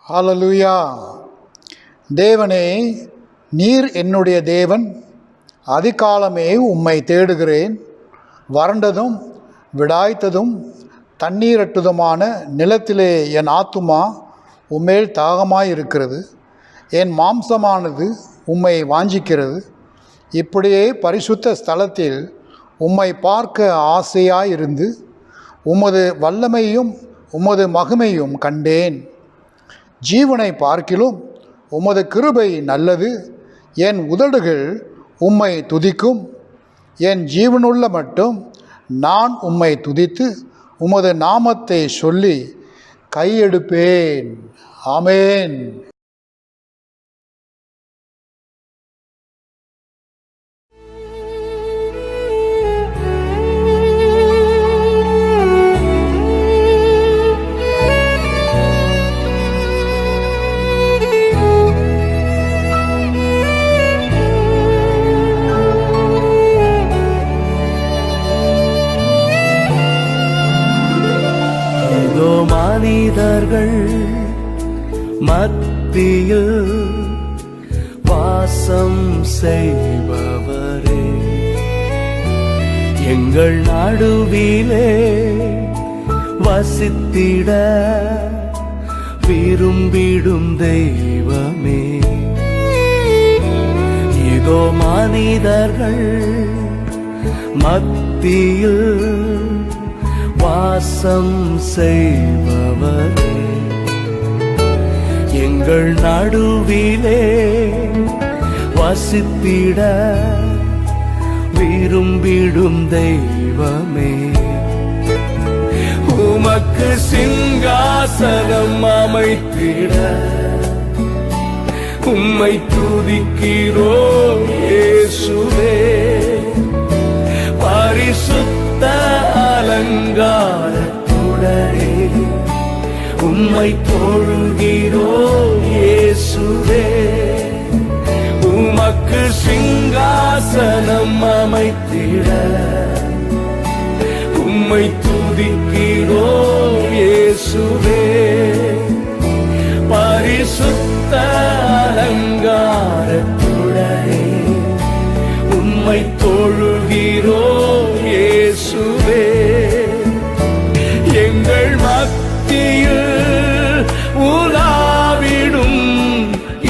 ஹல்லேலூயா. தேவனே, நீர் என்னுடைய தேவன், அதிகாலமே உம்மை தேடுகிறேன். வறண்டதும் விடாய்த்ததும் தண்ணீரற்றதுமான நிலத்திலே என் ஆத்துமா உம்மேல் தாகமாயிருக்கிறது. என் மாம்சமானது உம்மை வாஞ்சிக்கிறது. இப்படியே பரிசுத்த ஸ்தலத்தில் உம்மை பார்க்க ஆசையாயிருந்து உமது வல்லமையும் உமது மகிமையும் கண்டேன். ஜீவனை பார்க்கிலும் உமது கிருபை நல்லது. என் உதடுகள் உம்மை துதிக்கும். என் ஜீவனுள்ள மட்டும் நான் உம்மை துதித்து உமது நாமத்தை சொல்லி கையெடுப்பேன். ஆமேன். மனிதர்கள் மத்தியில் வாசம் செய்பவரே, எங்கள் நடுவிலே வசித்திட விரும்பிடும் தெய்வமே. இதோ மனிதர்கள் மத்தியில் வாசம் செய்பவரே, எங்கள் நடுவிலே வசித்திட விரும்பிடும் தெய்வமே. உமக்கு சிங்காசனம் அமைத்திட உம்மை துதிக்கிறோம் இயேசுவே. பரிசுத்த அலங்காரத்துடனே உம்மை தொழுகிறோம் இயேசுவே. உமக்கு சிங்காசனம் அமைத்திட உம்மை துதிக்கிறோம் இயேசுவே. பரிசுத்த அலங்காரத்துடனே உம்மை தொழுகிறோம் இயேசுவே. எங்கள் மத்தியில் உலாவிடும்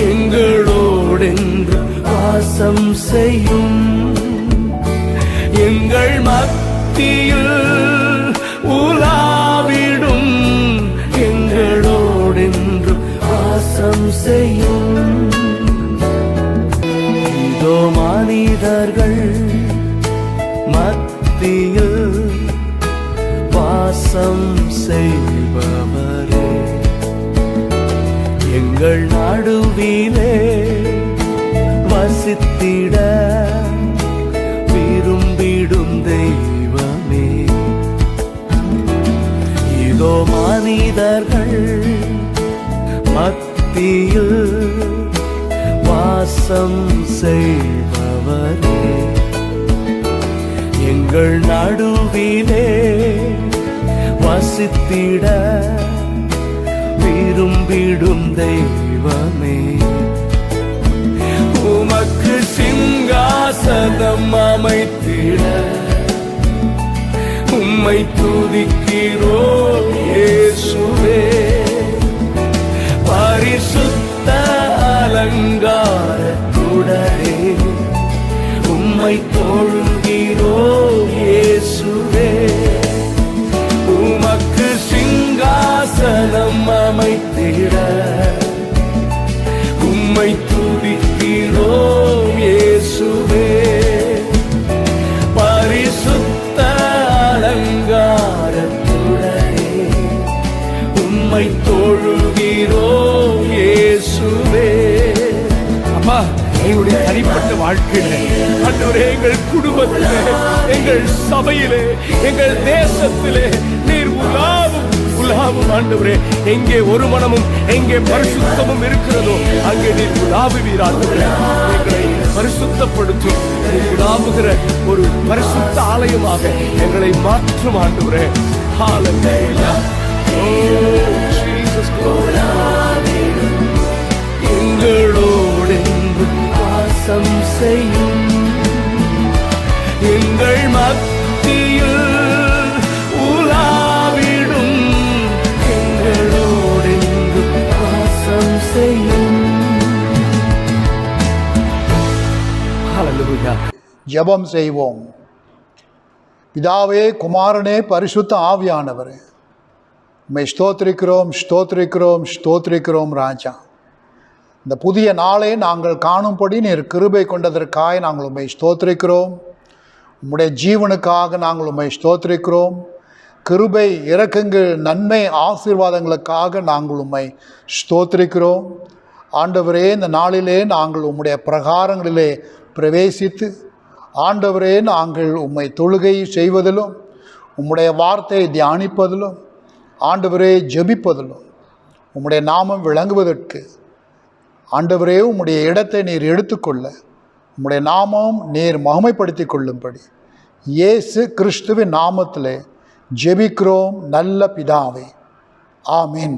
எங்களோடென்று வாசம் செய்யும். எங்கள் மத்தியில் உலாவிடும் எங்களோடென்று வாசம் செய்யும். இதோ மனிதர்கள் மத்தியில் வாசம் செய்பவரே, எங்கள் நடுவிலே வசித்திட விரும்பிடும் தெய்வமே. இதோ மனிதர்கள் மத்தியில் வாசம் செய்பவரே, எங்கள் நடுவிலே வசித்திட விரும்பிடும் தெய்வமே. உமக்கு சிங்காசனம் அமைத்திட உம்மை துதிக்கிறோம் இயேசுவே. பரிசுத்த அலங்காரத்துடனே உம்மை தொழுகிறோம் இயேசுவே. உமக்கு சிங்காசனம் அமைத்திட உம்மை துதிக்கிறோம் இயேசுவே. பரிசுத்த அலங்காரத்துடனே உம்மை தொழுகிறோம் இயேசுவே. அப்பா, எங்களுடைய தனிப்பட்ட வாழ்க்கையிலே ஆண்டவரே, எங்கள் குடும்பத்திலே, எங்கள் சபையிலே, எங்கள் தேசத்திலே நீர் உலாவும் ஆண்டவரே. எங்கே ஒரு மனமும் எங்கே பரிசுத்தமும் இருக்கிறதோ அங்கே நீர் உலாவுவீர் ஆண்டவரே. எங்களை பரிசுத்தப்படுத்தும், நீர் உலாவுகிற ஒரு பரிசுத்த ஆலயமாக எங்களை மாற்றும் ஆண்டவரே. ஹல்லேலூயா. ஓ ஜீசஸ், எங்களோடு வாசம் செய்யும், எங்கள் மத்தியில் உலாவிடும், எங்களோடு வாசம் செய்யும். ஹல்லேலூயா. ஜெபம் செய்வோம். பிதாவே, குமாரனே, பரிசுத்த ஆவியானவரே, உம்மை ஸ்தோத்திரிக்கிறோம், ஸ்தோத்திரிக்கிறோம், ஸ்தோத்திரிக்கிறோம் ராஜா. இந்த புதிய நாளை நாங்கள் காணும்படி நீர் கிருபை கொண்டதற்காக நாங்கள் உம்மை ஸ்தோத்திரிக்கிறோம். உம்முடைய ஜீவனுக்காக நாங்கள் உம்மை ஸ்தோத்திரிக்கிறோம். கிருபை, இரக்கங்கள், நன்மை, ஆசீர்வாதங்களுக்காக நாங்கள் உம்மை ஸ்தோத்திரிக்கிறோம். ஆண்டவரே, இந்த நாளிலே நாங்கள் உம்முடைய பிரகாரங்களிலே பிரவேசித்து ஆண்டவரே, நாங்கள் உம்மை தொழுகை செய்வதிலும், உம்முடைய வார்த்தையை தியானிப்பதிலும், ஆண்டவரே ஜெபிப்பதிலும், உம்முடைய நாமம் விளங்குவதற்கு ஆண்டவரே உம்முடைய இடத்தை நீர் எடுத்துக்கொள்ள, உம்முடைய நாமம் நீர் மகிமைப்படுத்திக் கொள்ளும்படி இயேசு கிறிஸ்துவின் நாமத்திலே ஜெபிக்கிறோம் நல்ல பிதாவே. ஆமென்.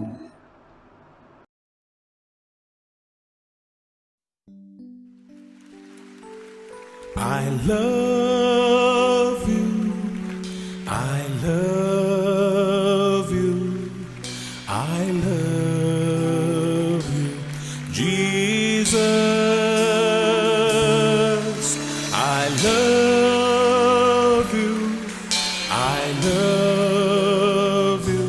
I love you, I love you, I love you, Jesus. I love you, I love you,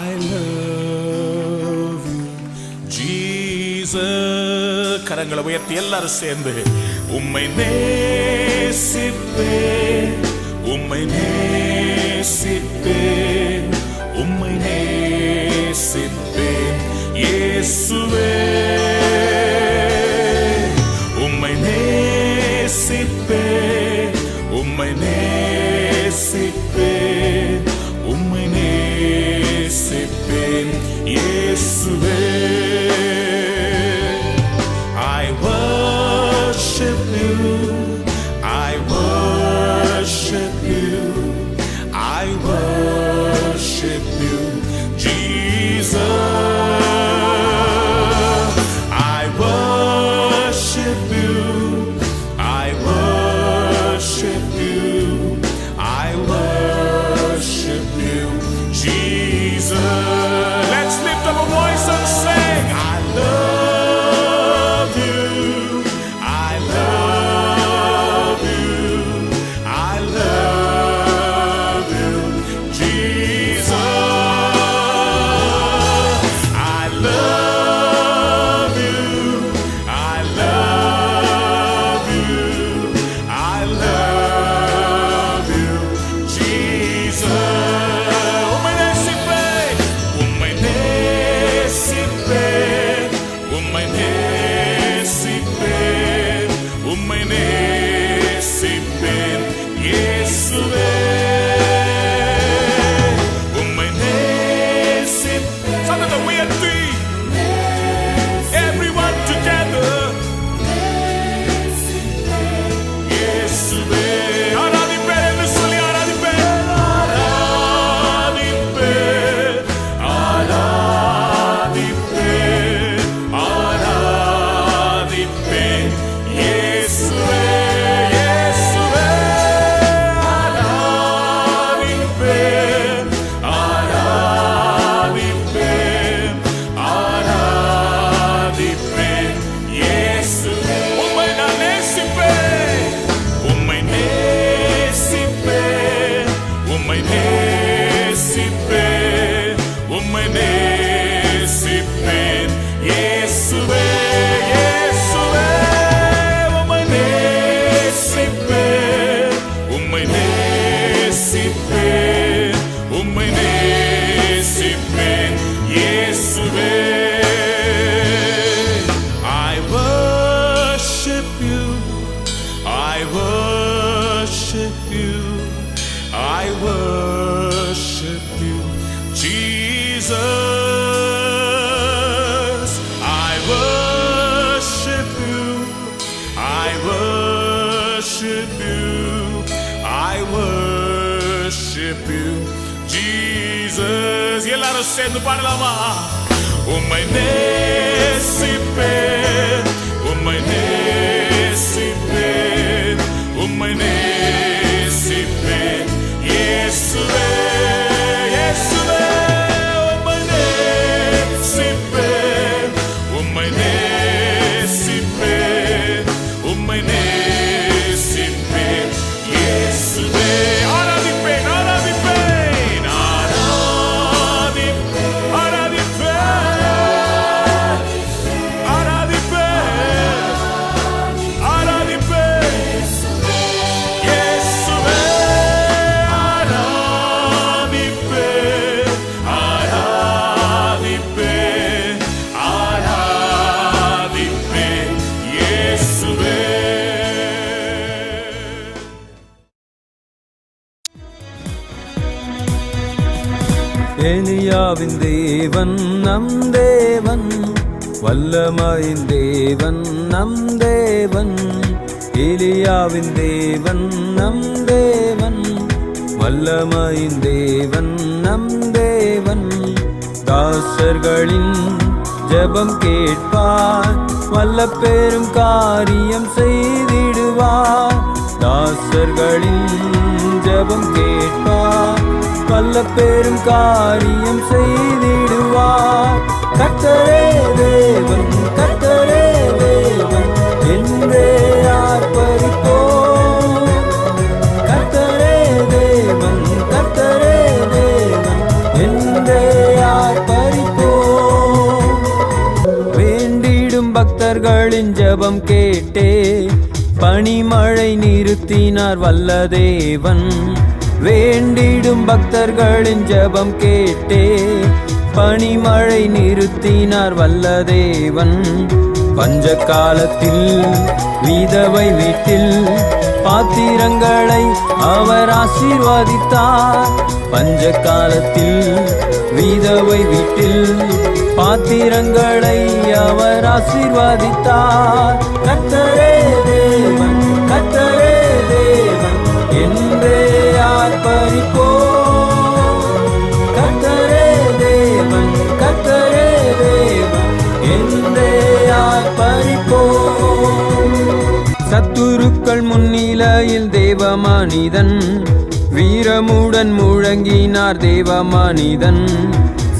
I love you, Jesus. கரங்களை உயர்த்தி எல்லாரும் சேர்ந்து உம்மை நேசிப்பேன், உம்மை நேசிப்பேன், உம்மை நேசிப்பேன் இயேசுவே. உம்மை நேசிப்பேன், உம்மை நேசிப்பேன், உம்மை நேசிப்பேன் இயேசுவே. I worship you, I worship you, I worship I worship you. I worship you. I worship you. Jesus. எல்லாரும் சேர்ந்து பாடலாமா? உம்மை நேசிப்பேன், உம்மை நேசிப்பேன், உம்மை நேசிப்பேன். இயேசுவே, இயேசுவே, உம்மை நேசிப்பேன், உம்மை நேசிப்பேன், உம்மை நேசிப்பேன். இயேசுவே, ஆராதிப்பேன், ஆராதிப்பேன், எலியாவின் தேவன் நம் தேவன், வல்லமையின் தேவன் நம் தேவன். எலியாவின் தேவன் நம் தேவன், வல்லமையின் தேவன் நம் தேவன். தாசர்களின் ஜெபம் கேட்பார், வல்ல பெரும் காரியம் செய்திடுவார். தாசர்களின் ஜெபம் கேட்பார், வல்ல பெரும் காரியம் செய்திடுவார். கர்த்தரே தேவன், கர்த்தரே தேவன் என்றே ஆர்ப்பரிப்போம். கர்த்தரே தேவன், கர்த்தரே தேவன் என்றே ஆர்ப்பரிப்போம். வேண்டிடும் பக்தர்களின் ஜெபம் கேட்டே பனிமழை நிறுத்தினார் வல்ல தேவன். வேண்டிடும் பக்தர்களின் ஜெபம் கேட்டே பனிமழை நிறுத்தினார் வல்ல தேவன். பஞ்ச காலத்தில் விதவை வீட்டில் பாத்திரங்களை அவர் ஆசீர்வதித்தார். பஞ்ச காலத்தில் விதவை வீட்டில் பாத்திரங்களை அவர் ஆசீர்வதித்தார். கர்த்தரே தேவன், கர்த்தரே தேவன் என்றே ஆர்ப்பரிப்போம். கர்த்தரே தேவன், கர்த்தரே தேவன் என்றே ஆர்ப்பரிப்போம். சத்துருக்கள் முன்னிலையில் தேவமனிதன் வீரமுடன் முழங்கினார் தேவமனிதன்.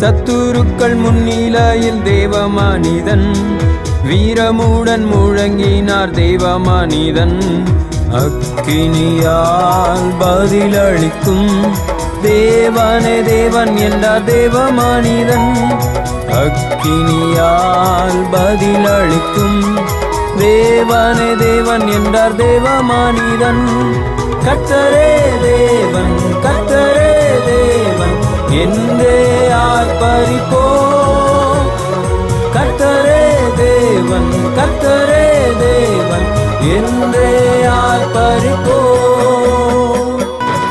சத்துருக்கள் முன்னிலையில் தேவமனிதன் வீரமுடன் முழங்கினார் தேவமனிதன். அக்கினியால் பதிலளிக்கும் தேவனே தேவன் என்றார் தேவமனிதன். அக்கினியால் பதிலளிக்கும் தேவனே தேவன் என்றார் தேவமனிதன். கர்த்தரே தேவன், கர்த்தரே தேவன் என்றே ஆர்ப்பரிப்போம். கர்த்தரே தேவன், கர்த்தரே தேவன் என்றே ஆர்ப்பரிப்போம்.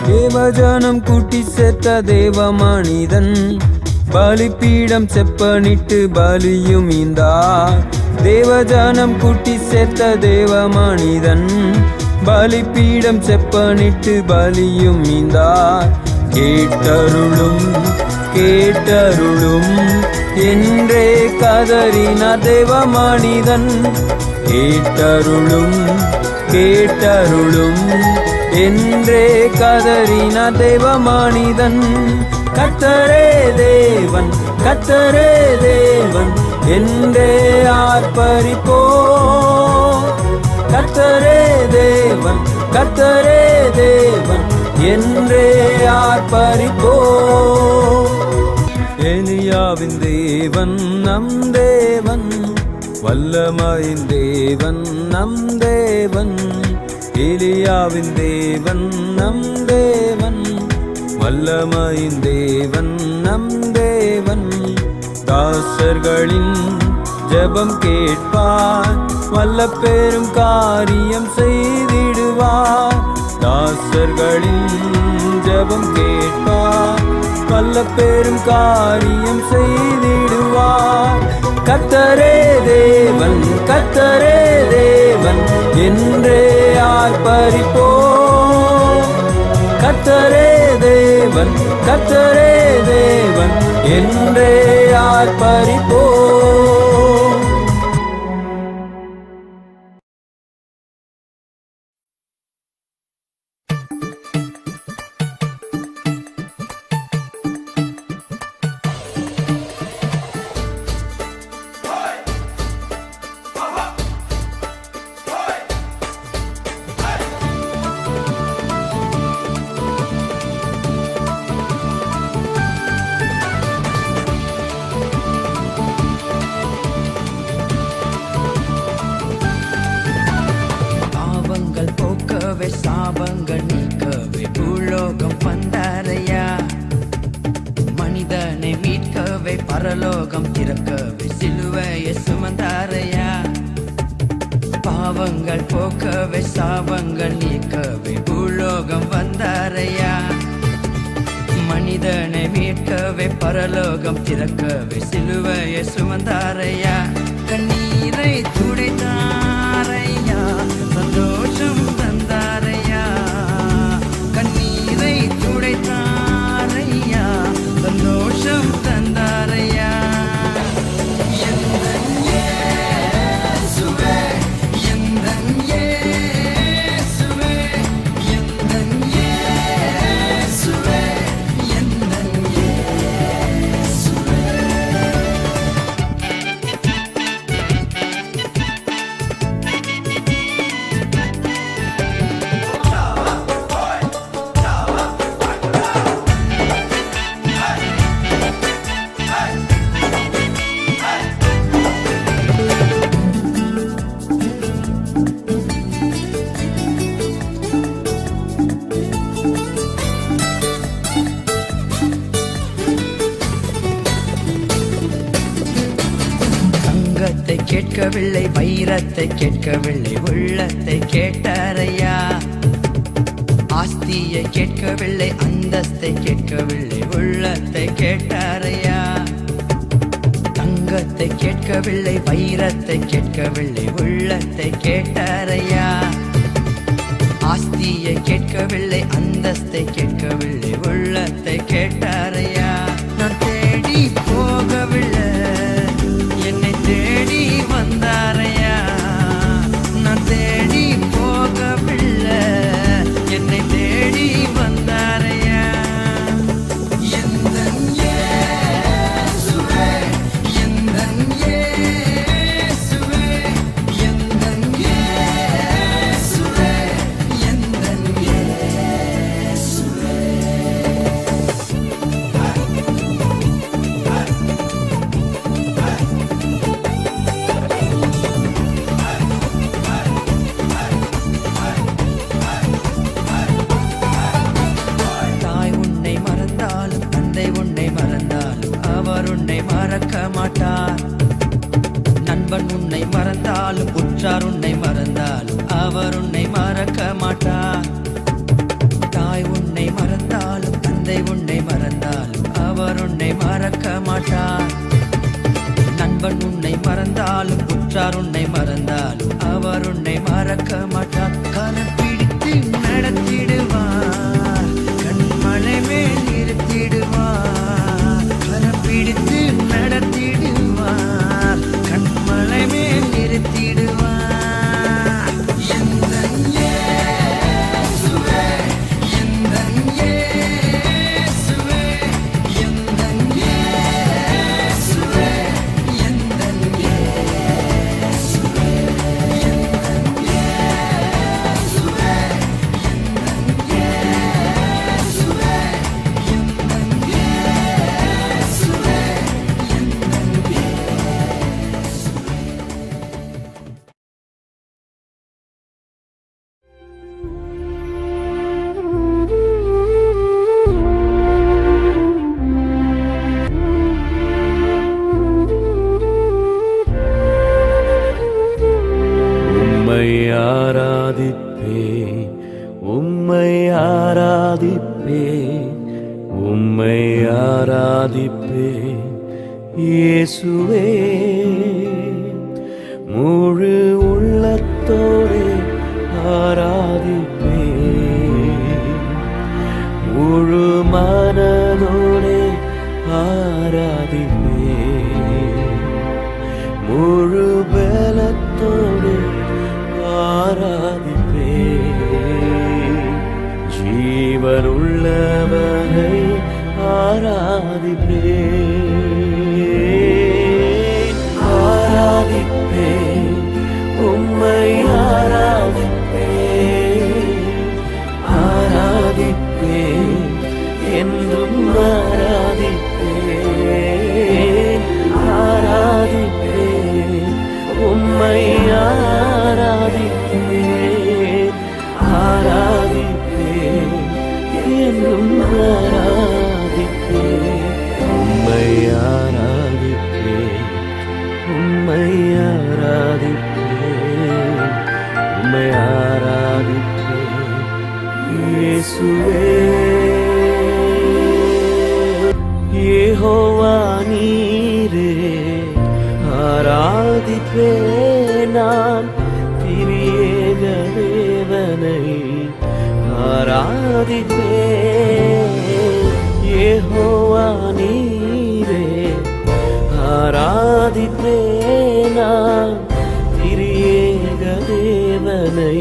தேவஜனம் கூட்டி சேர்த்த தேவமனிதன் பலிபீடம் செப்பனிட்டு பலியும் ஈந்தார். தேவஜனம் கூட்டி சேர்த்த தேவமனிதன் பலிபீடம் செப்பனிட்டு பலியும் ஈந்தார். கேட்டருளும் கேட்டருளும் என்றே கதறினார் தேவமனிதன். கேட்டருளும் கேட்டருளும் என்றே கதறினார் தேவமனிதன். கர்த்தரே தேவன், கர்த்தரே தேவன் என்றே ஆர்ப்பரிப்போம். கர்த்தரே தேவன், கர்த்தரே தேவன் என்றே ஆர்ப்பரிப்போம். எலியாவின் தேவன் நம் தேவன், வல்லமையின் தேவன் நம் தேவன். எலியாவின் தேவன் நம் தேவன், வல்லமையின் தேவன் நம் தேவன். தாசர்களின் ஜெபம் கேட்பார், வல்ல பெரும் காரியம் செய்திடுவார். தாசர்களின் ஜெபம் கேட்பார், வல்ல பெரும் காரியம் செய்திடுவார். கர்த்தரே தேவன், கர்த்தரே தேவன் என்றே ஆர்ப்பரிப்போம். கர்த்தரே தேவன், கர்த்தரே தேவன் என்றே ஆர்ப்பரிப்போம். சாபங்கள் நீக்கவே பூலோகம் வந்தாரையா. மனிதனை மீட்கவே பரலோகம் திறக்கவே சிலுவையை சுமந்தாரையா. பாவங்கள் போக்கவே சாபங்கள் நீக்கவே பூலோகம் வந்தாரையா. மனிதனை மீட்கவே பரலோகம் திறக்கவே சிலுவையை சுமந்தாரையா. கண்ணீரை துடைத்தாரையா, சந்தோஷம் தந்தாரையா. கண்ணீரை துடைத்தாரையா, சந்தோஷம் தந்தாரையா. எந்தன் இயேசுவே, எந்தன் இயேசுவே, எந்தன் இயேசுவே, எந்தன் இயேசுவே. தங்கத்தை கேட்கவில்லை, வைரத்தை கேட்கவில்லை, உள்ளத்தை கேட்டாரையா. ஆஸ்தியை கேட்கவில்லை, அந்தஸ்தை கேட்கவில்லை, உள்ளத்தை கேட்டாரையா. தங்கத்தை கேட்கவில்லை, வைரத்தை கேட்கவில்லை, உள்ளத்தை கேட்டாரையா. ஆஸ்தியை கேட்கவில்லை, அந்தஸ்தை கேட்கவில்லை, உள்ளத்தை கேட்டாரையா. நான் தேடி போகவில்லை, என்னை தேடி வந்தாரையா. நான் தேடி போகவில்லை, என்னை தேடி வந்தாரையா. எந்தன் இயேசுவே, எந்தன் இயேசுவே, எந்தன் இயேசுவே, எந்தன் இயேசுவே. தாய் உன்னை மறந்தாலும், தந்தை உன்னை மறந்தாலும் அவர் உன்னை மறக்க மாட்டார். நண்பன் உன்னை மறந்தாலும், உற்றார் உன்னை மறந்தாலும் அவர் உன்னை மறக்க மாட்டார். தாய் உன்னை மறந்தாலும், தந்தை உன்னை மறந்தாலும் அவர் உன்னை மறக்க மாட்டார். நண்பன் உன்னை மறந்தாலும், உற்றார் உன்னை மறந்தாலும் அவர் உன்னை மறக்க மாட்டார். கரம் பிடித்து நடத்திடுவார், கண்மலை மேல் நிறுத்திடுவார். கரம் பிடித்து நடத்திடுவார், கண்மலை மேல் நிறுத்திடுவார். எந்தன் இயேசுவே, எந்தன் இயேசுவே, எந்தன் இயேசுவே, எந்தன் இயேசுவே, எந்தன் இயேசுவே, உம்மை ஆராதிப்பேன் இயேசுவே, முழு உள்ளத்தோடு ஆராதிப்பேன், முழு மனதோடு ஆராதிப்பேன், முழு பலத்தோடு ஆராதிப்பேன், ஜீவனுள்ளவரை ஆராதிப்பேன், ஆராதிப்பேன், உம்மை ஆராதிப்பேன், ஆராதிப்பேன், என்றும் ஆராதிப்பேன், ஆராதிப்பேன், உம்மை ஆராதிப்பேன், ஆராதிப்பேன், என்றும் ஆராதிப்பேன், உம்மை ஆராதிப்பேன், உம்மை ஆராதிப்பேன், உம்மை ஆராதிப்பேன் இயேசுவே. யெகோவா நீரே ஆராதிப்பேன் நான், திரியேக தேவனை ஆராதிப்பேன், யெகோவா நீரே ஆராதிப்பேன் நான், திரியேக தேவனை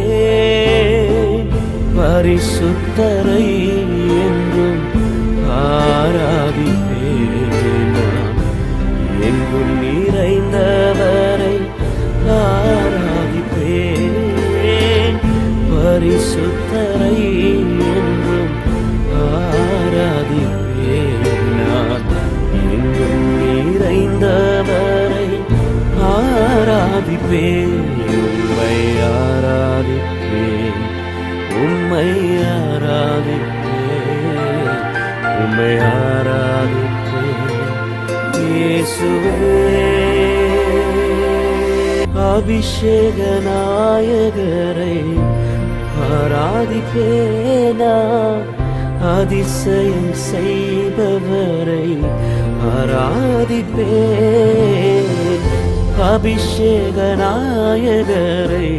ஆராதிப்பேன், பரிசுத்தரை என்றும் ஆராதிப்பேன் நான், எங்கும் நிறைந்தவரை ஆராதிப்பேன், பரிசுத்தரை என்றும் ஆராதிப்பேன் நான், எங்கும் நிறைந்தவரை ஆராதிப்பேன், உம்மை ஆராதிப்பேன், உம்மை ஆராதிப்பேன், உம்மை ஆராதிப்பேன் இயேசுவே. அபிஷேக நாயகரை ஆராதிப்பேனா, அதிசயம் செய்பவரை ஆராதிப்பேன், அபிஷேக நாயகரை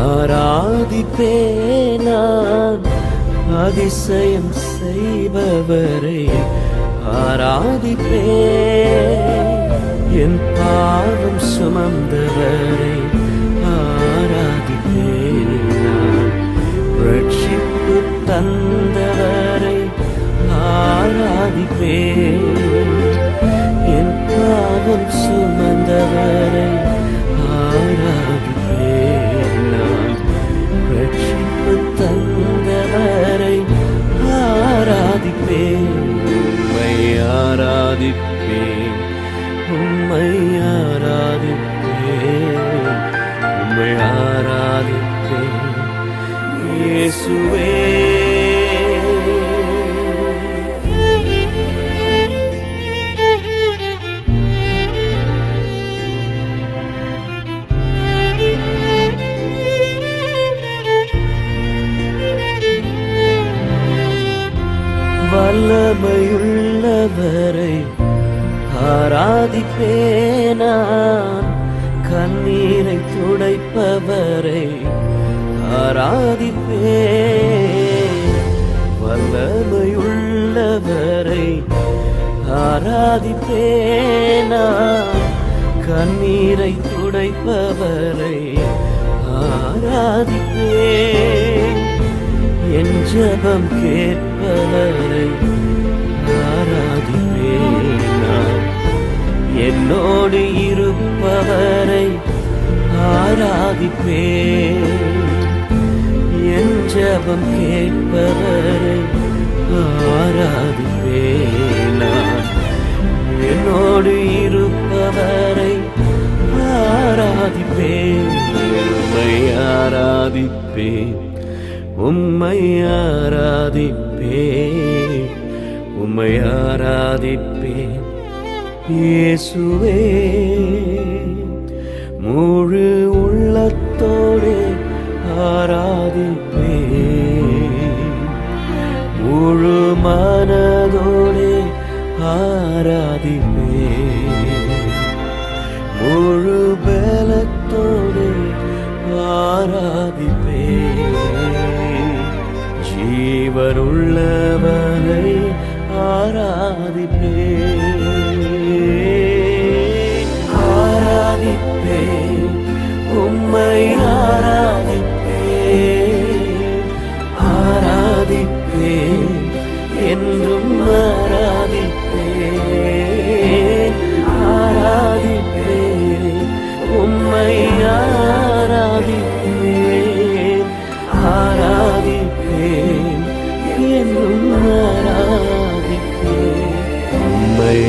ஆராதிப்பேனா, அதிசயம் செய்பவரை ஆராதிப்பேன், என் பாவம் சுமந்தவரை ஆராதிப்பேன் நான், ரட்சிப்பு தந்தவரை ஆராதிப்பேன், என் பாவம் சுமந்தவரை ஆராதிப்பேன் நான், ரட்சிப்பு தந்தவரை ஆராதிப்பேன், உம்மை ஆராதிப்பேன், உம்மை ஆராதிப்பேன், உம்மை ஆராதிப்பேன் இயேசுவே. வல்லமையுள்ளவரை ஆராதிப்பேனா, கண்ணீரை துடைப்பவரை ஆராதிப்பேன், வல்லமையுள்ளவரை ஆராதிப்பேனா, கண்ணீரை துடைப்பவரை ஆராதிப்பேன், என் ஜெபம் கேட்பவரை ஆராதிப்பேன் நான், என்னோடு இருப்பவரை ஆராதிப்பேன், என் ஜெபம் கேட்பவரை ஆராதிப்பேன் நான், என்னோடு இருப்பவரை ஆராதிப்பேன், உம்மை ஆராதிப்பேன், உம்மை ஆராதிப்பேன், உம்மை ஆராதிப்பேன் இயேசுவே. முழு உள்ளத்தோடு ஆராதிப்பேன், மனதோடே ஆராதிப்பே, முழு பலத்தோடே ஆராதிப்பே, ஜீவனுள்ளவரை ஆராதிப்பே, ஆராதிப்பே, உம்மை ஆராதிப்பே, ஆராதிப்பே, என்றும் ஆராதிப்பே, ஆராதிப்பே, உம்மை ஆராதிப்பே, ஆராதிப்பே, என்றும் ஆராதிப்பே, உம்மை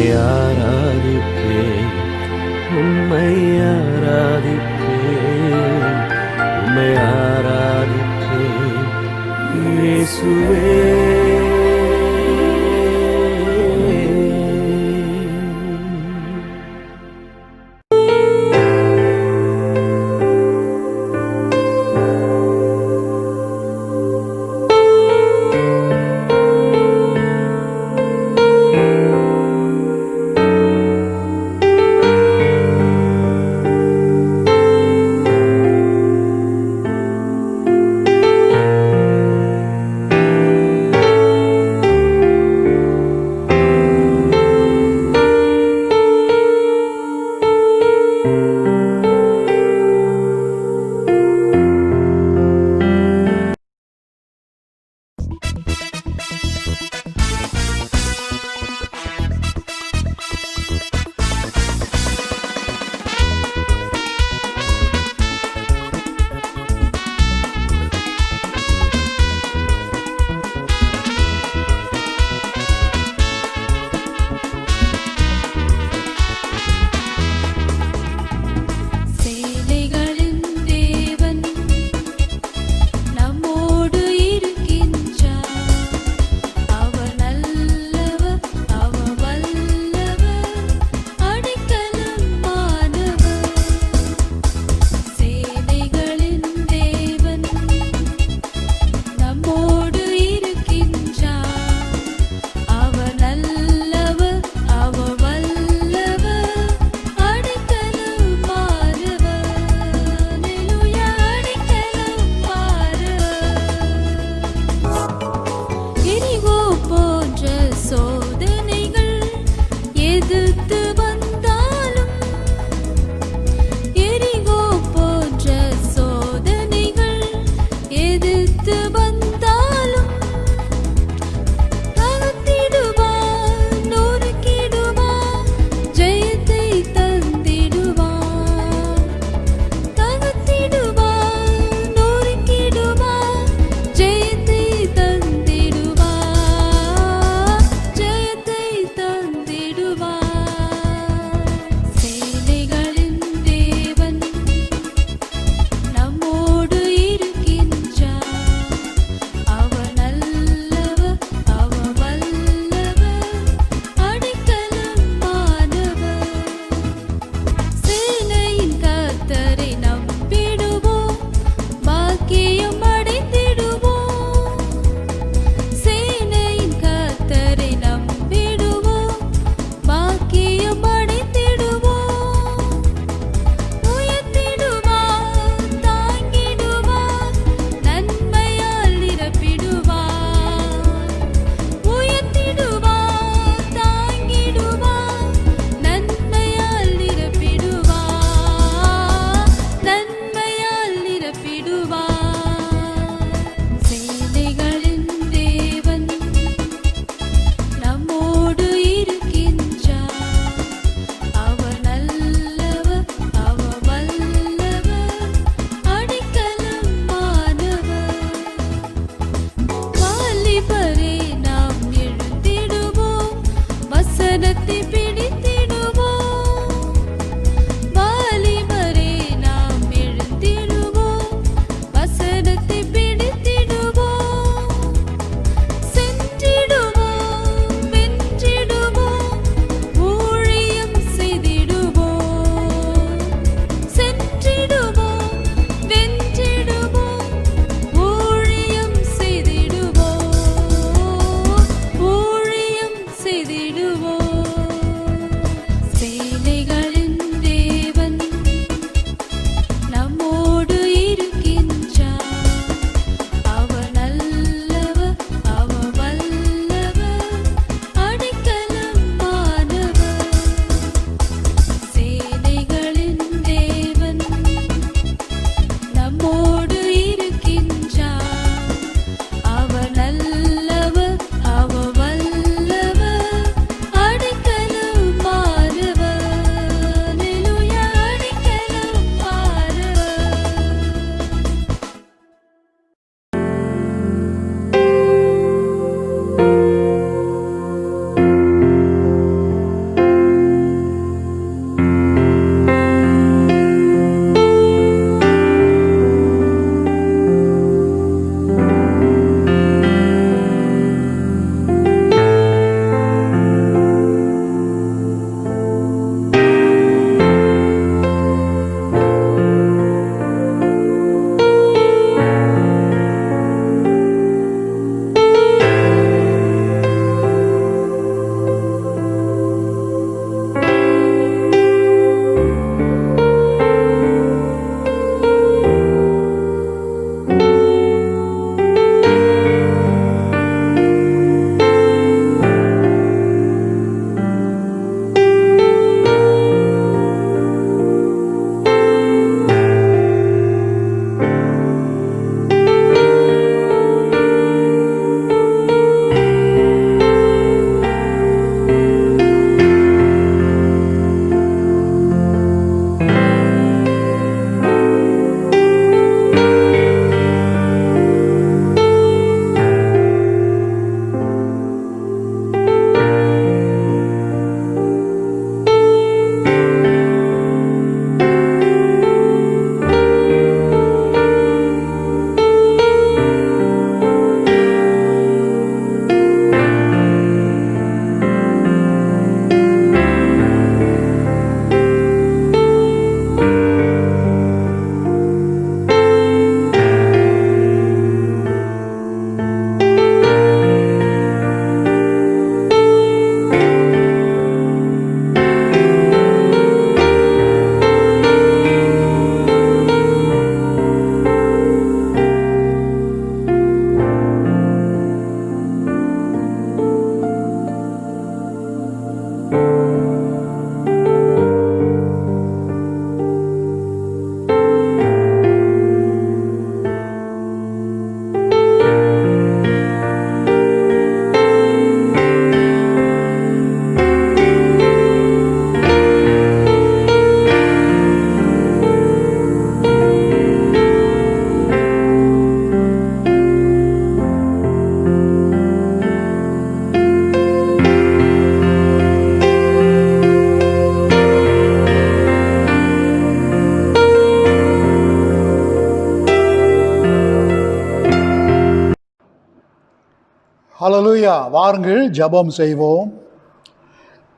ஹalleluya. வாருங்கள் ஜெபம் செய்வோம்.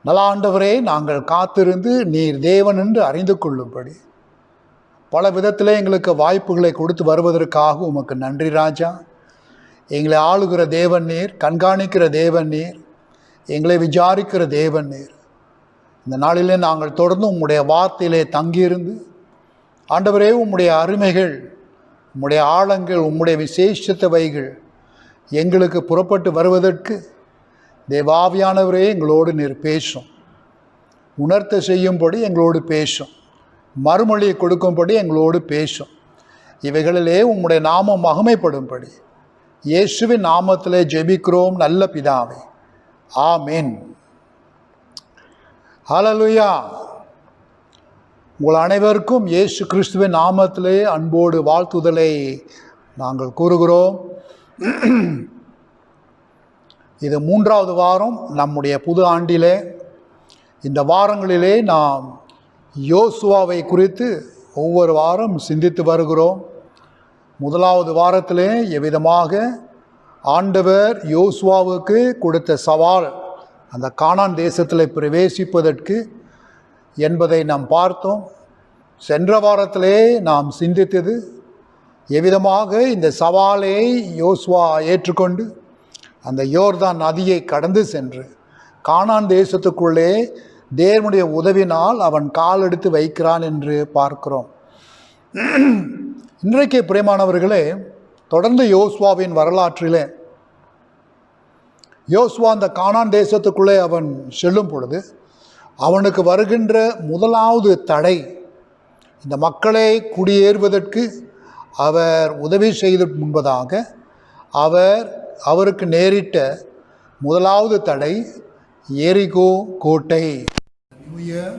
நல்ல ஆண்டவரே, நாங்கள் காத்திருந்து நீர் தேவன் என்று அறிந்து கொள்ளும்படி பல விதத்திலே எங்களுக்கு வாய்ப்புகளை கொடுத்து வருவதற்காக உமக்கு நன்றி ராஜா. எங்களை ஆளுகிற தேவன் நீர், கண்காணிக்கிற தேவன் நீர், எங்களை விசாரிக்கிற தேவன் நீர். இந்த நாளிலே நாங்கள் தொடர்ந்து உம்முடைய வார்த்தையிலே தங்கியிருந்து ஆண்டவரே, உம்முடைய அருமைகள், உம்முடைய ஆழங்கள், உம்முடைய விசேஷத்தவைகள் எங்களுக்கு புறப்பட்டு வருவதற்கு தேவாவியானவரே எங்களோடு நீர் பேசும். உணர்த்த செய்யும்படி எங்களோடு பேசும். மறுமொழியை கொடுக்கும்படி எங்களோடு பேசும். இவைகளிலே உம்முடைய நாமம் மகிமைப்படும்படி இயேசுவின் நாமத்திலே ஜெபிக்கிறோம் நல்ல பிதாவே, ஆமென். ஹalleluya. உங்கள் அனைவருக்கும் இயேசு கிறிஸ்துவின் நாமத்திலே அன்போடு வாழ்த்துதலை நாங்கள் கூறுகிறோம். இது 3வது வாரம் நம்முடைய புது ஆண்டிலே. இந்த வாரங்களிலே நாம் யோசுவாவை குறித்து ஒவ்வொரு வாரம் சிந்தித்து வருகிறோம். 1வது வாரத்திலே எவ்விதமாக ஆண்டவர் யோசுவாவுக்கு கொடுத்த சவால் அந்த கானான் தேசத்தில் பிரவேசிப்பதற்கு என்பதை நாம் பார்த்தோம். சென்ற வாரத்திலே நாம் சிந்தித்தது எவ்விதமாக இந்த சவாலை யோசுவா ஏற்றுக்கொண்டு அந்த யோர்தான் நதியை கடந்து சென்று கானான் தேசத்துக்குள்ளே தேவனுடைய உதவினால் அவன் கால் எடுத்து வைக்கிறான் என்று பார்க்கிறோம். இன்றைக்கு பிரியமானவர்களே, தொடர்ந்து யோசுவாவின் வரலாற்றிலே யோசுவா அந்த கானான் தேசத்துக்குள்ளே அவன் செல்லும் பொழுது அவனுக்கு வருகின்ற முதலாவது தடை, இந்த மக்களை குடியேறுவதற்கு அவர் உதவி செய்த முன்பதாக அவருக்கு நேரிட்ட முதலாவது தடை எரிகோ கோட்டை. New Year,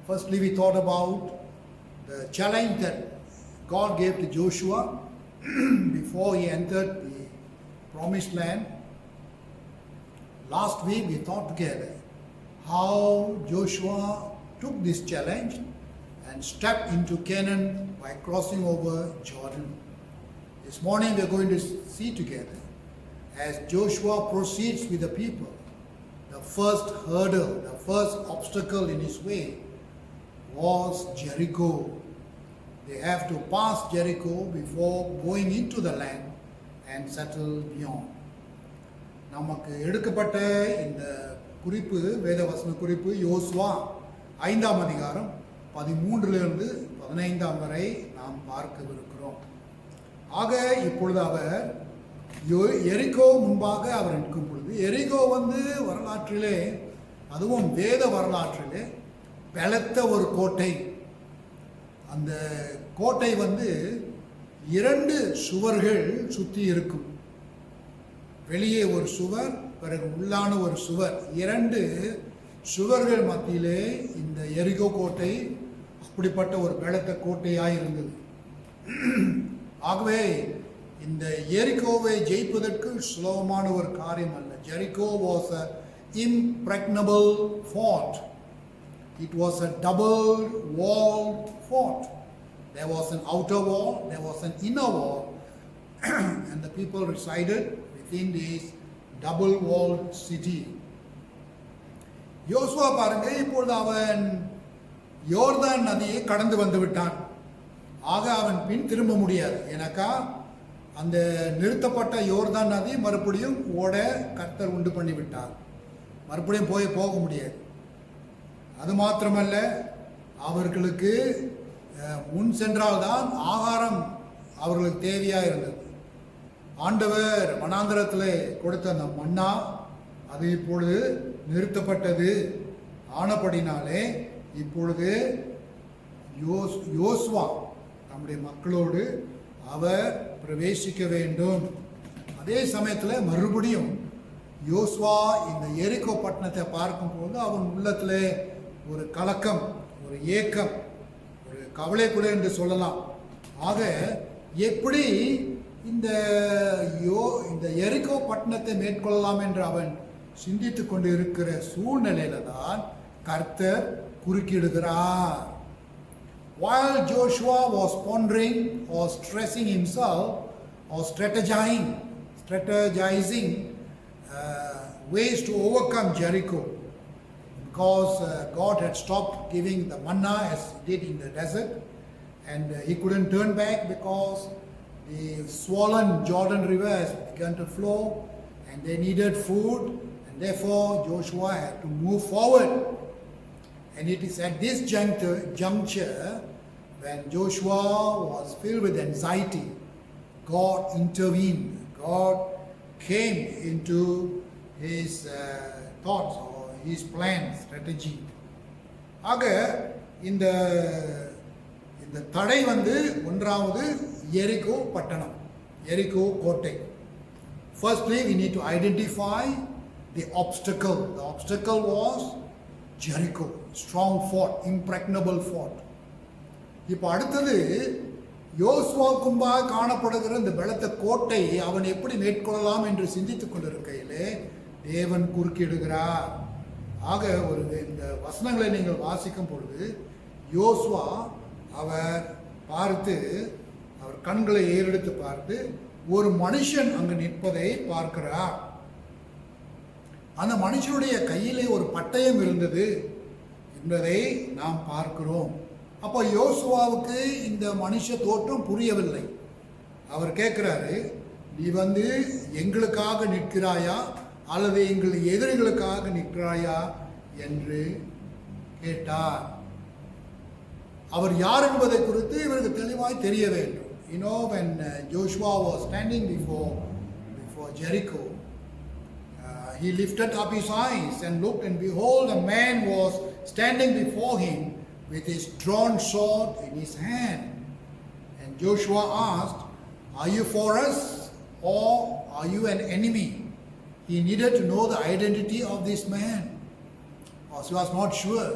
firstly we thought about the challenge that God gave to Joshua before he entered the promised land. Last week we thought together how Joshua took this challenge and stepped into Canaan by crossing over Jordan. This morning we are going to see together as Joshua proceeds with the people. The first hurdle, the first obstacle in his way was Jericho. They have to pass Jericho before going into the land and settle beyond. நமக்கு எடுக்கப்பட்ட இந்த குறிப்பு, வேதவசன குறிப்பு யோசுவா 5ஆம் அதிகாரம் 13லிருந்து 15 வரை நாம் பார்க்கவிருக்கிறோம். ஆக இப்பொழுது அவர் எரிகோ முன்பாக அவர் நிற்கும் பொழுது, எரிகோ வரலாற்றிலே, அதுவும் வேத வரலாற்றிலே பலத்த ஒரு கோட்டை. அந்த கோட்டை 2 சுவர்கள் சுற்றி இருக்கும். வெளியே ஒரு சுவர், பிறகு உள்ளான ஒரு சுவர், 2 சுவர்கள் மத்தியிலே இந்த எரிகோ கோட்டை அப்படிப்பட்ட ஒரு பலத்த கோட்டையாக இருந்தது. ஆகவே இந்த எரிகோவை ஜெயிப்பதற்கு சுலபமான ஒரு காரியம் அல்ல. Jericho was an impregnable fort. It was a double walled fort. There was an outer wall, there was an inner wall, and the people resided within this double walled city. யோசுவா பாருங்க, இப்பொழுது அவன் யோர்தான் நதியை கடந்து வந்து விட்டான். ஆக அவன் பின் திரும்ப முடியாது. ஏன்னாக்கா அந்த நிறுத்தப்பட்ட யோர்தான் நதி மறுபடியும் ஓட கர்த்தர் உண்டு பண்ணி விட்டார். மறுபடியும் போக முடியாது. அது மாத்திரமல்ல, அவர்களுக்கு முன் சென்றால்தான் ஆகாரம் அவர்களுக்கு தேவையாக இருந்தது. ஆண்டவர் வனாந்தரத்தில் கொடுத்த அந்த மன்னா அது இப்பொழுது நிறுத்தப்பட்டது. ஆனபடினாலே இப்பொழுது யோசுவா நம்முடைய மக்களோடு அவர் பிரவேசிக்க வேண்டும். அதே சமயத்தில் மறுபடியும் யோசுவா இந்த எரிகோ பட்டணத்தை பார்க்கும்போது அவன் உள்ளத்தில் ஒரு கலக்கம், ஒரு ஏக்கம், ஒரு கவலை கூட என்று சொல்லலாம். ஆக எப்படி இந்த எரிகோ பட்டணத்தை மேற்கொள்ளலாம் என்று அவன் சிந்தித்து கொண்டு இருக்கிற சூழ்நிலையில தான் கர்த்தர் குறுக்கிடுகிறார். While Joshua was pondering or stressing himself or strategizing ways to overcome Jericho, because God had stopped giving the manna as He did in the desert, and He couldn't turn back because the swollen Jordan River has begun to flow and they needed food, and therefore Joshua had to move forward. And it is at this juncture when Joshua was filled with anxiety, God intervened. God came into his thoughts or his plan, strategy. ஆக இந்த தடை வந்து ஒன்றாவது எரிகோ பட்டணம், எரிகோ கோட்டை. Firstly, we need to identify the obstacle. The obstacle was Jericho, strong fort, impregnable fort. இப்போ அடுத்தது யோசுவாவுக்கும்பாக காணப்படுகிற இந்த பலத்த கோட்டை அவன் எப்படி மேற்கொள்ளலாம் என்று சிந்தித்துக் கொண்டிருக்கையிலே தேவன் குறுக்கிடுகிறார். ஆக ஒரு இந்த வசனங்களை நீங்கள் வாசிக்கும் பொழுது யோசுவா அவர் பார்த்து, அவர் கண்களை ஏறெடுத்து பார்த்து ஒரு மனுஷன் அங்கு நிற்பதை பார்க்கிறார். அந்த மனுஷனுடைய கையிலே ஒரு பட்டயம் இருந்தது என்பதை நாம் பார்க்கிறோம். அப்போ யோசுவாவுக்கு இந்த மனுஷ தோற்றம் புரியவில்லை. அவர் கேட்கிறாரு, நீ வந்து எங்களுக்காக நிற்கிறாயா அல்லது எங்கள் எதிரிகளுக்காக நிற்கிறாயா என்று கேட்டார். அவர் யார் என்பதை குறித்து இவருக்கு தெளிவாய் தெரிய வேண்டும். You know, when Joshua was standing before Jericho, he lifted up his eyes and looked, and behold, a man was standing before him with his drawn sword in his hand. And Joshua asked, are you for us or are you an enemy? He needed to know the identity of this man, because he was not sure.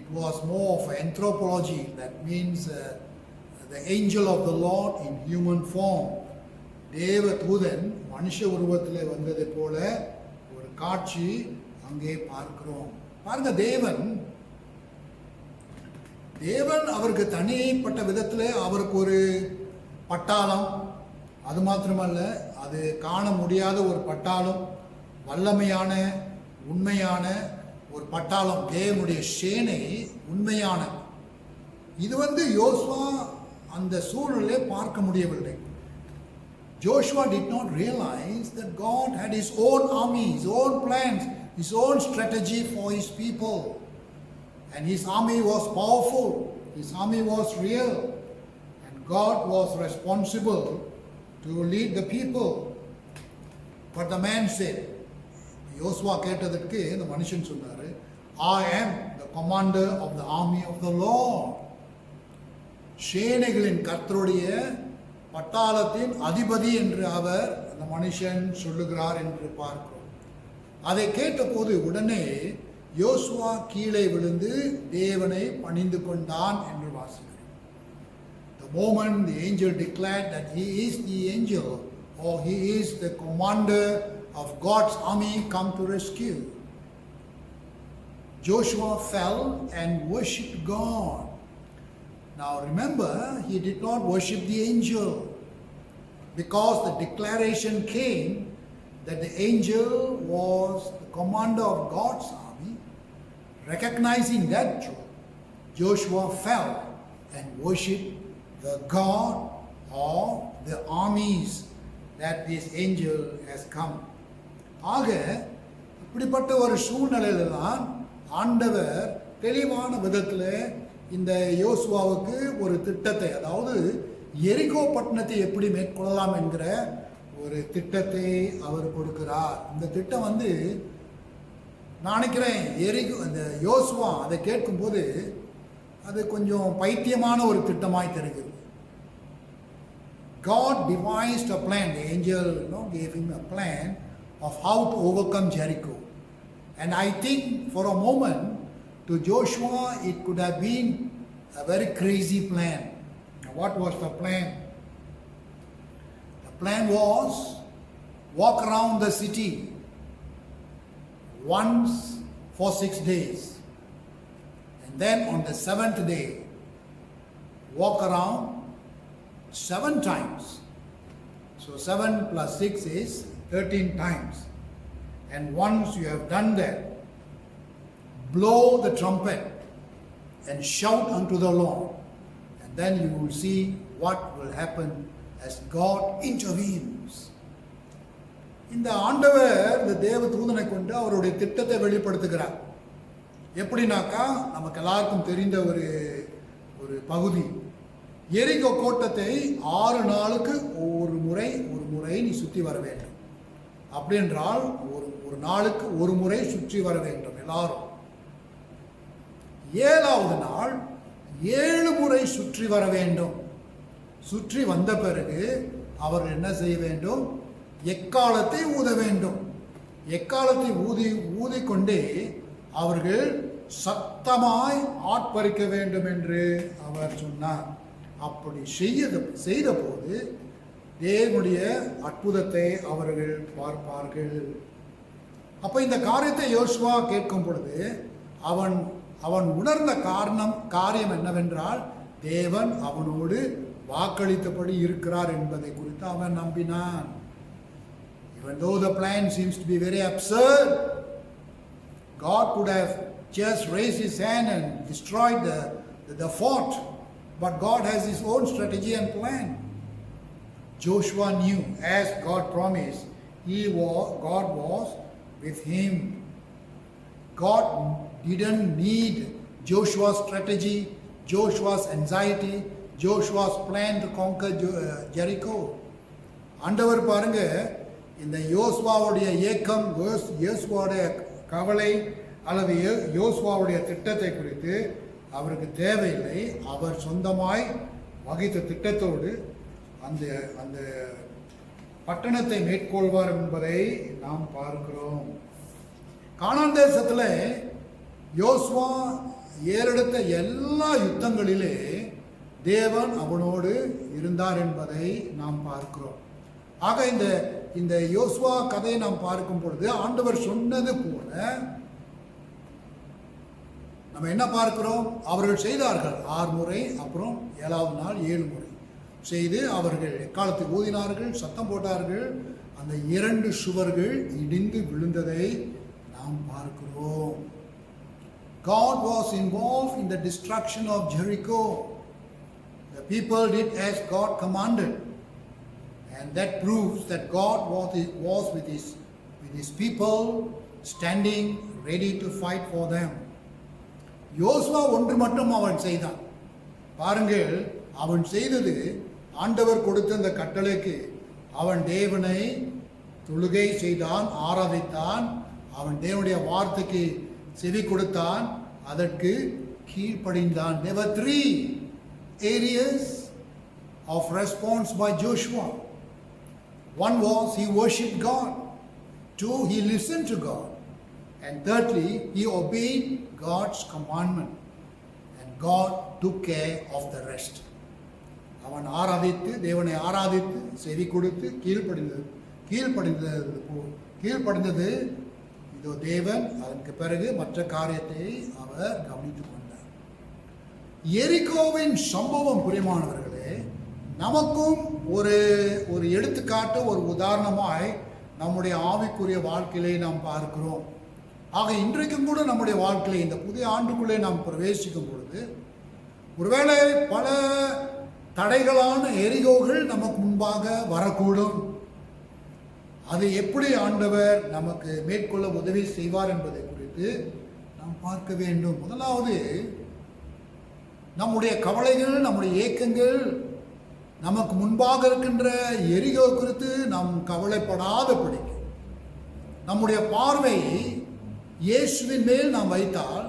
It was more of anthropology, that means the angel of the Lord in human form. தேவ தூதன் மனுஷ உருவத்தில் வந்ததை போல ஒரு காட்சி அங்கே பார்க்கிறோம். பாருங்க, தேவன் அவருக்கு தனிப்பட்ட விதத்தில் அவருக்கு ஒரு பட்டாளம், அது மாத்திரமல்ல, அது காண முடியாத ஒரு பட்டாளம், வல்லமையான உண்மையான ஒரு பட்டாளம், தேவனுடைய சேனை உண்மையான. இது வந்து யோசுவா அந்த சூழ்நிலையை பார்க்க முடியவில்லை. Joshua did not realize that God had his own army, his own plans, his own strategy for his people. And his army was powerful, his army was real, and God was responsible to lead the people. But the man said, யோசுவா கேட்டதற்கு இந்த மனுஷன் சொன்னாரு, I am the commander of the army of the Lord. சேனைகளின் கர்த்தருடைய பட்டாளத்தின் அதிபதி என்று அவர் அந்த மனுஷன் சொல்லுகிறார் என்று பார்க்கிறோம். அதை கேட்டபோது உடனே யோசுவா கீழே விழுந்து தேவனை பணிந்து கொண்டான் என்று வாசிக்கிறோம். The moment the angel declared that he is the angel or he is the commander of God's army come to rescue, Joshua fell and worshipped God. Now remember, he did not worship the angel, because the declaration came that the angel was the commander of God's army. Recognizing that truth, Joshua fell and worshipped the God of the armies that this angel has come. ஆக இப்படிப்பட்ட ஒரு சூழ்நிலையில தான் ஆண்டவர் தெளிவான விதத்தில் இந்த யோசுவாவுக்கு ஒரு திட்டத்தை, அதாவது எரிகோ பட்டணத்தை எப்படி மேற்கொள்ளலாம் என்கிற ஒரு திட்டத்தை அவர் கொடுக்கிறார். இந்த திட்டம் வந்து நான் நினைக்கிறேன் எரிகோ இந்த யோசுவா அதை கேட்கும்போது அது கொஞ்சம் பைத்தியமான ஒரு திட்டமாய் தெரிகிறது. God devised a plan. The angel gave him a plan of how to overcome Jericho. And I think for a moment to Joshua it could have been a very crazy plan. Now, what was the plan? The plan was walk around the city once for 6 days, and then on the 7th day walk around 7 times. So 7 plus 6 is 13 times. And once you have done that, blow the trumpet and shout unto the Lord. And then you will see what will happen as God intervenes. இந்த ஆண்டவர் இந்த தேவ தூதனை கொண்டு அவருடைய திட்டத்தை வெளிப்படுத்துகிறார். எப்படின்னாக்கா நமக்கு எல்லாருக்கும் தெரிந்த ஒரு பகுதி, எரிகோ கோட்டத்தை 6 நாளுக்கு ஒரு முறை நீ சுற்றி வர வேண்டும். அப்படி என்றால் ஒரு நாளுக்கு ஒரு முறை சுற்றி வர வேண்டும் எல்லாரும். 7வது நாள் 7 முறை சுற்றி வர வேண்டும். சுற்றி வந்த பிறகு அவர்கள் என்ன செய்ய வேண்டும்? எக்காலத்தை ஊத வேண்டும். எக்காலத்தை ஊதிக்கொண்டே அவர்கள் சத்தமாய் ஆர்ப்பரிக்க வேண்டும் என்று அவர் சொன்னார். அப்படி செய்த போது தேவனுடைய அற்புதத்தை அவர்கள் பார்ப்பார்கள். அப்ப இந்த காரியத்தை யோசுவா கேட்கும் பொழுது அவன் உணர்ந்த காரியம் என்னவென்றால், தேவன் அவனோடு வாக்களித்தபடி இருக்கிறார் என்பதை குறித்து அவன் நம்பினான். Even though the plan seems to be very absurd, God could have just raised his hand and destroyed the fort, but God has his own strategy and plan. Joshua knew, as God promised, God was with him. God didn't need Joshua's strategy, Joshua's anxiety, Joshua's plan to conquer Jericho. ஆண்டவர் பாருங்க, இந்த யோசுவாவுடைய ஏக்கம், யோசுவாவுடைய கவலை அல்லது யோசுவாவுடைய திட்டத்தை குறித்து அவருக்கு தேவையில்லை. அவர் சொந்தமாய் வகித்த திட்டத்தோடு அந்த பட்டணத்தை மேற்கொள்வார் என்பதை நாம் பார்க்கிறோம். கானான் தேசத்தில் யோசுவா ஏறெடுத்த எல்லா யுத்தங்களிலே தேவன் அவனோடு இருந்தார் என்பதை நாம் பார்க்கிறோம். ஆக இந்த யோசுவா கதையை நாம் பார்க்கும் பொழுது ஆண்டவர் சொன்னது போல நம்ம என்ன பார்க்கிறோம்? அவர்கள் செய்தார்கள் 6 முறை, அப்புறம் 7வது நாள் 7 முறை செய்து அவர்கள் எக்காலத்தை ஊதினார்கள், சத்தம் போட்டார்கள். அந்த 2 சுவர்கள் இடிந்து விழுந்ததை நாம் பார்க்கிறோம். God was involved in the destruction of Jericho. The people did as God commanded. And that proves that God was with his people, standing ready to fight for them. யோசுவா ஒன்று மட்டும் அவன் செய்தான். பாருங்கள், அவன் செய்தது ஆண்டவர் கொடுத்த அந்த கட்டளைக்கு அவன் தேவனை தொழுகை செய்தான், ஆராதித்தான். அவன் தேவனுடைய வார்த்தைக்கு செவி கொடுத்தான், அதற்கு கீழ்ப்படிந்தான். There were 3 areas of response by Joshua. One was he worshipped God. 2, he listened to God. And thirdly, he obeyed God's commandment. And God took care of the rest. அவன் தேவனை ஆராதித்து செவி கொடுத்து கீழ்ப்படிந்தது இதோ தேவன் அதற்கு பிறகு மற்ற காரியத்தை அவர் கவனித்துக் கொண்டார். எரிகோவின் சம்பவம் பிரியமானவர்களே, நமக்கும் ஒரு எடுத்துக்காட்டு, ஒரு உதாரணமாய் நம்முடைய ஆவிக்குரிய வாழ்க்கையிலே நாம் பார்க்கிறோம். ஆக இன்றைக்கும் கூட நம்முடைய வாழ்க்கையிலே இந்த புதிய ஆண்டுக்குள்ளே நாம் பிரவேசிக்கும் பொழுது ஒருவேளை பல தடைகளான எரிகோகள் நமக்கு முன்பாக வரக்கூடும். அது எப்படி ஆண்டவர் நமக்கு மேற்கொள்ள உதவி செய்வார் என்பதை குறித்து நாம் பார்க்க வேண்டும். முதலாவது, நம்முடைய கவலைகள், நம்முடைய ஏக்கங்கள், நமக்கு முன்பாக இருக்கின்ற எரிகோ குறித்து நாம் கவலைப்படாதபடிக்கு நம்முடைய பார்வை இயேசுவின் மேல் நாம் வைத்தால்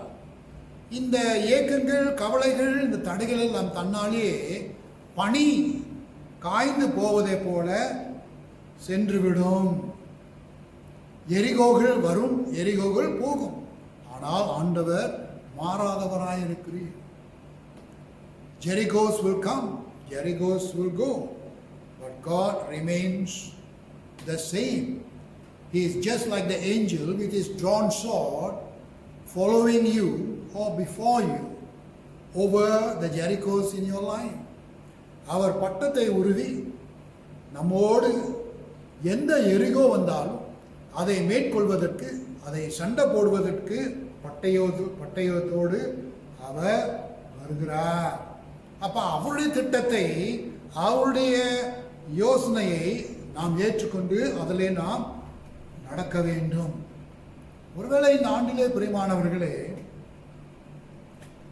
இந்த ஏக்கங்கள், கவலைகள், இந்த தடைகள் எல்லாம் தன்னாலேயே பனி காய்ந்து போவதை போல சென்றுவிடும். எரிகோகள் வரும், எரிகோகள் போகும். ஆனால் ஆண்டவர் மாறாதவராயிருக்கிறீர். Jerichos will come, Jerichos will go, but God remains the same. He is just like the angel with his drawn sword following you or before you over the Jerichos in your life. அவர் பட்டத்தை உருவி நம்மோடு எந்த எரிகோ வந்தாலும் அதை மேற்கொள்வதற்கு, அதை சண்டை போடுவதற்கு பட்டயத்தோடு அவர் வருகிறார். அப்ப அவருடைய திட்டத்தை, அவருடைய யோசனையை நாம் ஏற்றுக்கொண்டு அதிலே நாம் நடக்க வேண்டும். ஒருவேளை இந்த ஆண்டிலே பிரியமானவர்களே,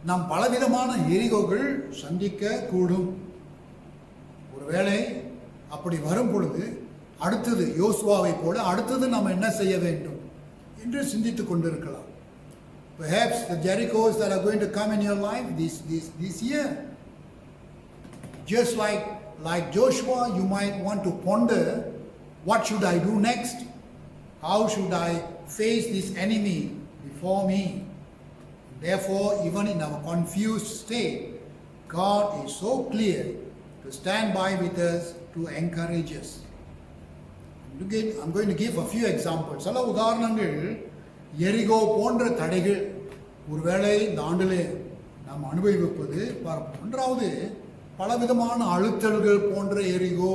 நாம் பலவிதமான எரிகோகள் சந்திக்க கூடும். ஒருவேளை அப்படி வரும் பொழுது அடுத்தது யோசுவாவை போல அடுத்தது நாம் என்ன செய்ய வேண்டும் என்று சிந்தித்துக் கொண்டிருக்கலாம். Perhaps the Jerichos that are going to come in your life this year, just like Joshua, you might want to ponder, what should I do next? How should I face this enemy before me? Therefore, even in our confused state, God is so clear to stand by with us, to encourage us. I'm going to give a few examples. சில உதாரணங்கள், எரிகோ போன்ற தடைகள் ஒருவேளை இந்த ஆண்டிலே நாம் அனுபவிப்பது பார்ப்போம். ஒன்றாவது, பலவிதமான அழுத்தல்கள் போன்ற எரிகோ.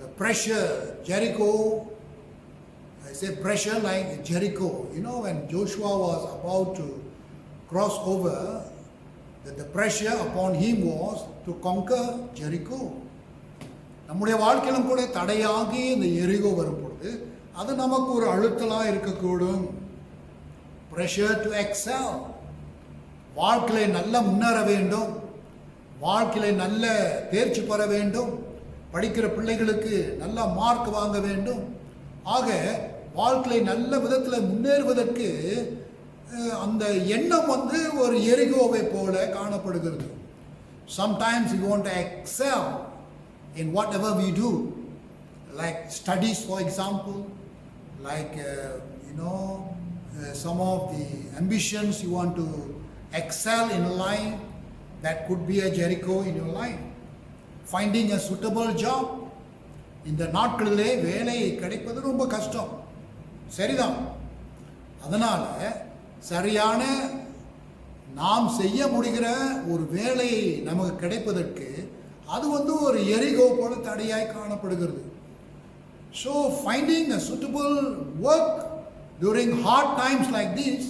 The pressure, Jericho, I say pressure like Jericho. You know, when Joshua was about to cross over, the pressure upon him was to conquer Jericho. நம்முடைய வாழ்க்கையிலும் கூட தடையாகி இந்த எரிகோ வரும் பொழுது அது நமக்கு ஒரு அழுத்தலாக இருக்கக்கூடும். pressure to excel, வாழ்க்கையில நல்ல முன்னேற வேண்டும், வாழ்க்கையில நல்ல தேர்ச்சி பெற வேண்டும், படிக்கிற பிள்ளைகளுக்கு நல்ல மார்க் வாங்க வேண்டும். ஆக வாழ்க்கையில நல்ல விதத்தில் முன்னேறுவதற்கு அந்த எண்ணம் ஒரு எரிகோவை போல காணப்படுகிறது. Sometimes we want to excel in whatever we do, like studies, for example, like some of the ambitions you want to excel in life. That could be a Jericho in your life. Finding a suitable job. இந்த நாட்களிலே வேலை கிடைப்பது ரொம்ப கஷ்டம், சரிதான். அதனால சரியான நாம் செய்ய முடிகிற ஒரு வேலை நமக்கு கிடைப்பதற்கு அது ஒரு எரிகோ போல தடையாய் காணப்படுகிறது. So finding a suitable work during hard times like this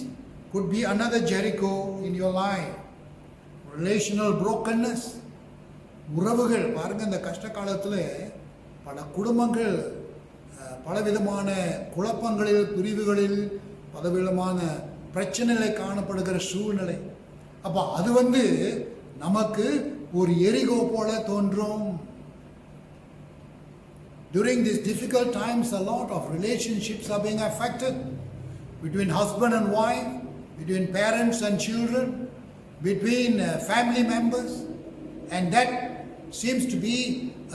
could be another Jericho in your life. Relational brokenness, உறவுகள் பாருங்க, இந்த கஷ்ட காலத்தில் பல குடும்பங்கள் பலவிதமான குழப்பங்களில், பிரிவுகளில், பலவிதமான பிரச்சனைகளை காணப்படுகிற சூழ்நிலை. அப்போ அது நமக்கு ஒரு எரிகோ போல தோன்றும். During these difficult times, a lot of relationships are being affected, between husband and wife, between parents and children, between family members, and that seems to be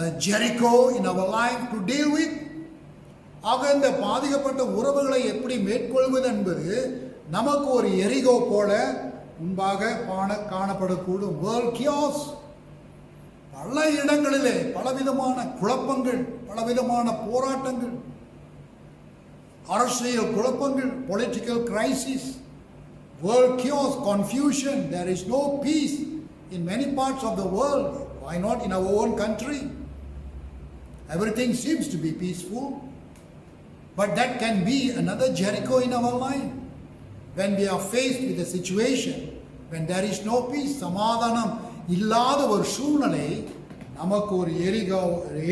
a Jericho in our life to deal with. ஆக இந்த பாதிக்கப்பட்ட உறவுகளை எப்படி மேற்கொள்வது என்பது நமக்கு ஒரு எரிகோ போல முன்பாக காணப்படக்கூடும். வேர்ல்ட் கியாஸ், பல இடங்களிலே பலவிதமான குழப்பங்கள், பலவிதமான போராட்டங்கள், அரசியல் குழப்பங்கள், political crisis, world chaos, confusion. There is no peace in many parts of the world. Why not in our own country? Everything seems to be peaceful, but that can be another Jericho in our life. When we are faced with a situation when there is no peace, சமாதானம் இல்லாத ஒரு சூழ்நிலை நமக்கு ஒரு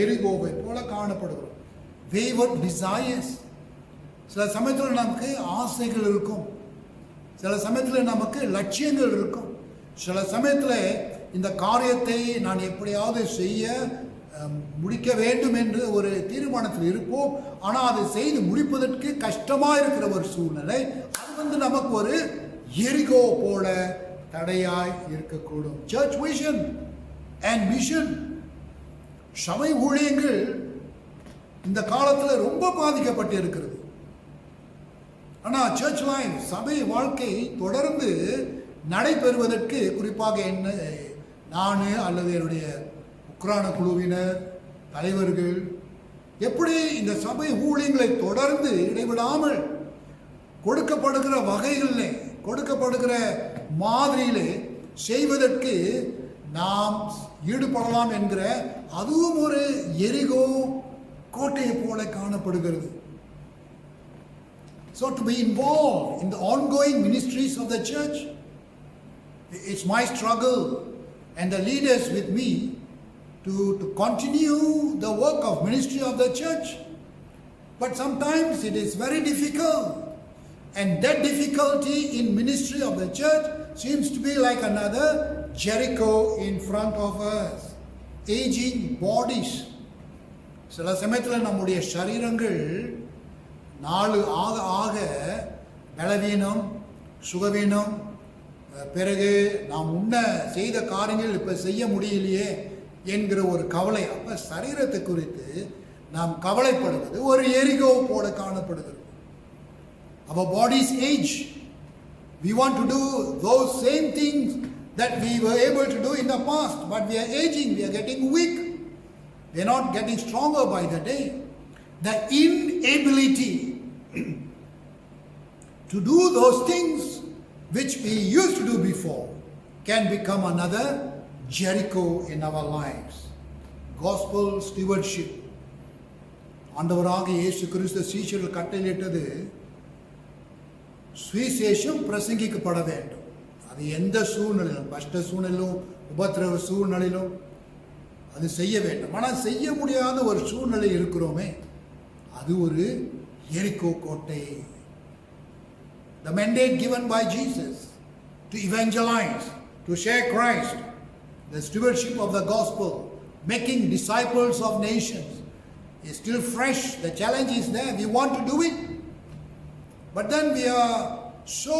எரிகோவை போல காணப்படுகிறோம். wayward desires, சில சமயத்தில் நமக்கு ஆசைகள் இருக்கும், சில சமயத்தில் நமக்கு லட்சியங்கள் இருக்கும், சில சமயத்தில் இந்த காரியத்தை நான் எப்படியாவது செய்ய முடிக்க வேண்டும் என்று ஒரு தீர்மானத்தில் இருப்போம். ஆனால் அதை செய்து முடிப்பதற்கு கஷ்டமாக இருக்கிற ஒரு சூழ்நிலை அது நமக்கு ஒரு எரிகோ போல தடையாய் இருக்கக்கூடும். சர்ச் விஷன் அண்ட் மிஷன், சபை ஊழியங்கள் இந்த காலத்தில் ரொம்ப பாதிக்கப்பட்டு இருக்கிறது. ஆனால் சர்ச் லைஃப், சபை வாழ்க்கை தொடர்ந்து நடைபெறுவதற்கு குறிப்பாக நான் அல்லது என்னுடைய உக்ரான குழுவினர் தலைவர்கள் எப்படி இந்த சபை ஊழியங்களை தொடர்ந்து இடைவிடாமல் கொடுக்கப்படுகிற வகைகளிலே, கொடுக்கப்படுகிற மாதிரியிலே செய்வதற்கு நாம் ஈடுபடலாம் என்கிற அதுவும் ஒரு எரிகோ கோட்டையை போல காணப்படுகிறது. So to be involved in the ongoing ministries of the church, it's my struggle and the leaders with me to continue the work of ministry of the church. But sometimes it is very difficult, and that difficulty in ministry of the church seems to be like another Jericho in front of us. Aging bodies. சில சமயத்தில் நம்முடைய சரீரங்கள் நாள் ஆக ஆக பலவீனம், சுகவீனம், பிறகு நாம் முன்ன செய்த காரியங்கள் இப்போ செய்ய முடியலையே என்கிற ஒரு கவலை. அப்போ சரீரத்தை குறித்து நாம் கவலைப்படுவது ஒரு எரிகோ போல காணப்படுகிறது. Our bodies age. We want to do those same things that we were able to do in the past, but we are aging, we are getting weak. We are not getting stronger by the day. The inability to do those things which we used to do before can become another Jericho in our lives. Gospel stewardship. ஆண்டவராக இயேசு கிறிஸ்து சீஷர்கள் கட்டளையிட்டது சுவிசேஷம் பிரசங்கிக்கப்பட வேண்டும். அது எந்த சூழ்நிலையிலும், கஷ்ட சூழ்நிலையிலும், உபத்திரவ சூழ்நிலையிலும் அது செய்ய வேண்டும். ஆனால் செய்ய முடியாத ஒரு சூழ்நிலை இருக்கிறோமே, அது ஒரு எரிகோ கோட்டை. The mandate given by Jesus to evangelize, to share Christ, the stewardship of the gospel, making disciples of nations is still fresh. The challenge is there. We want to do it, but then we are so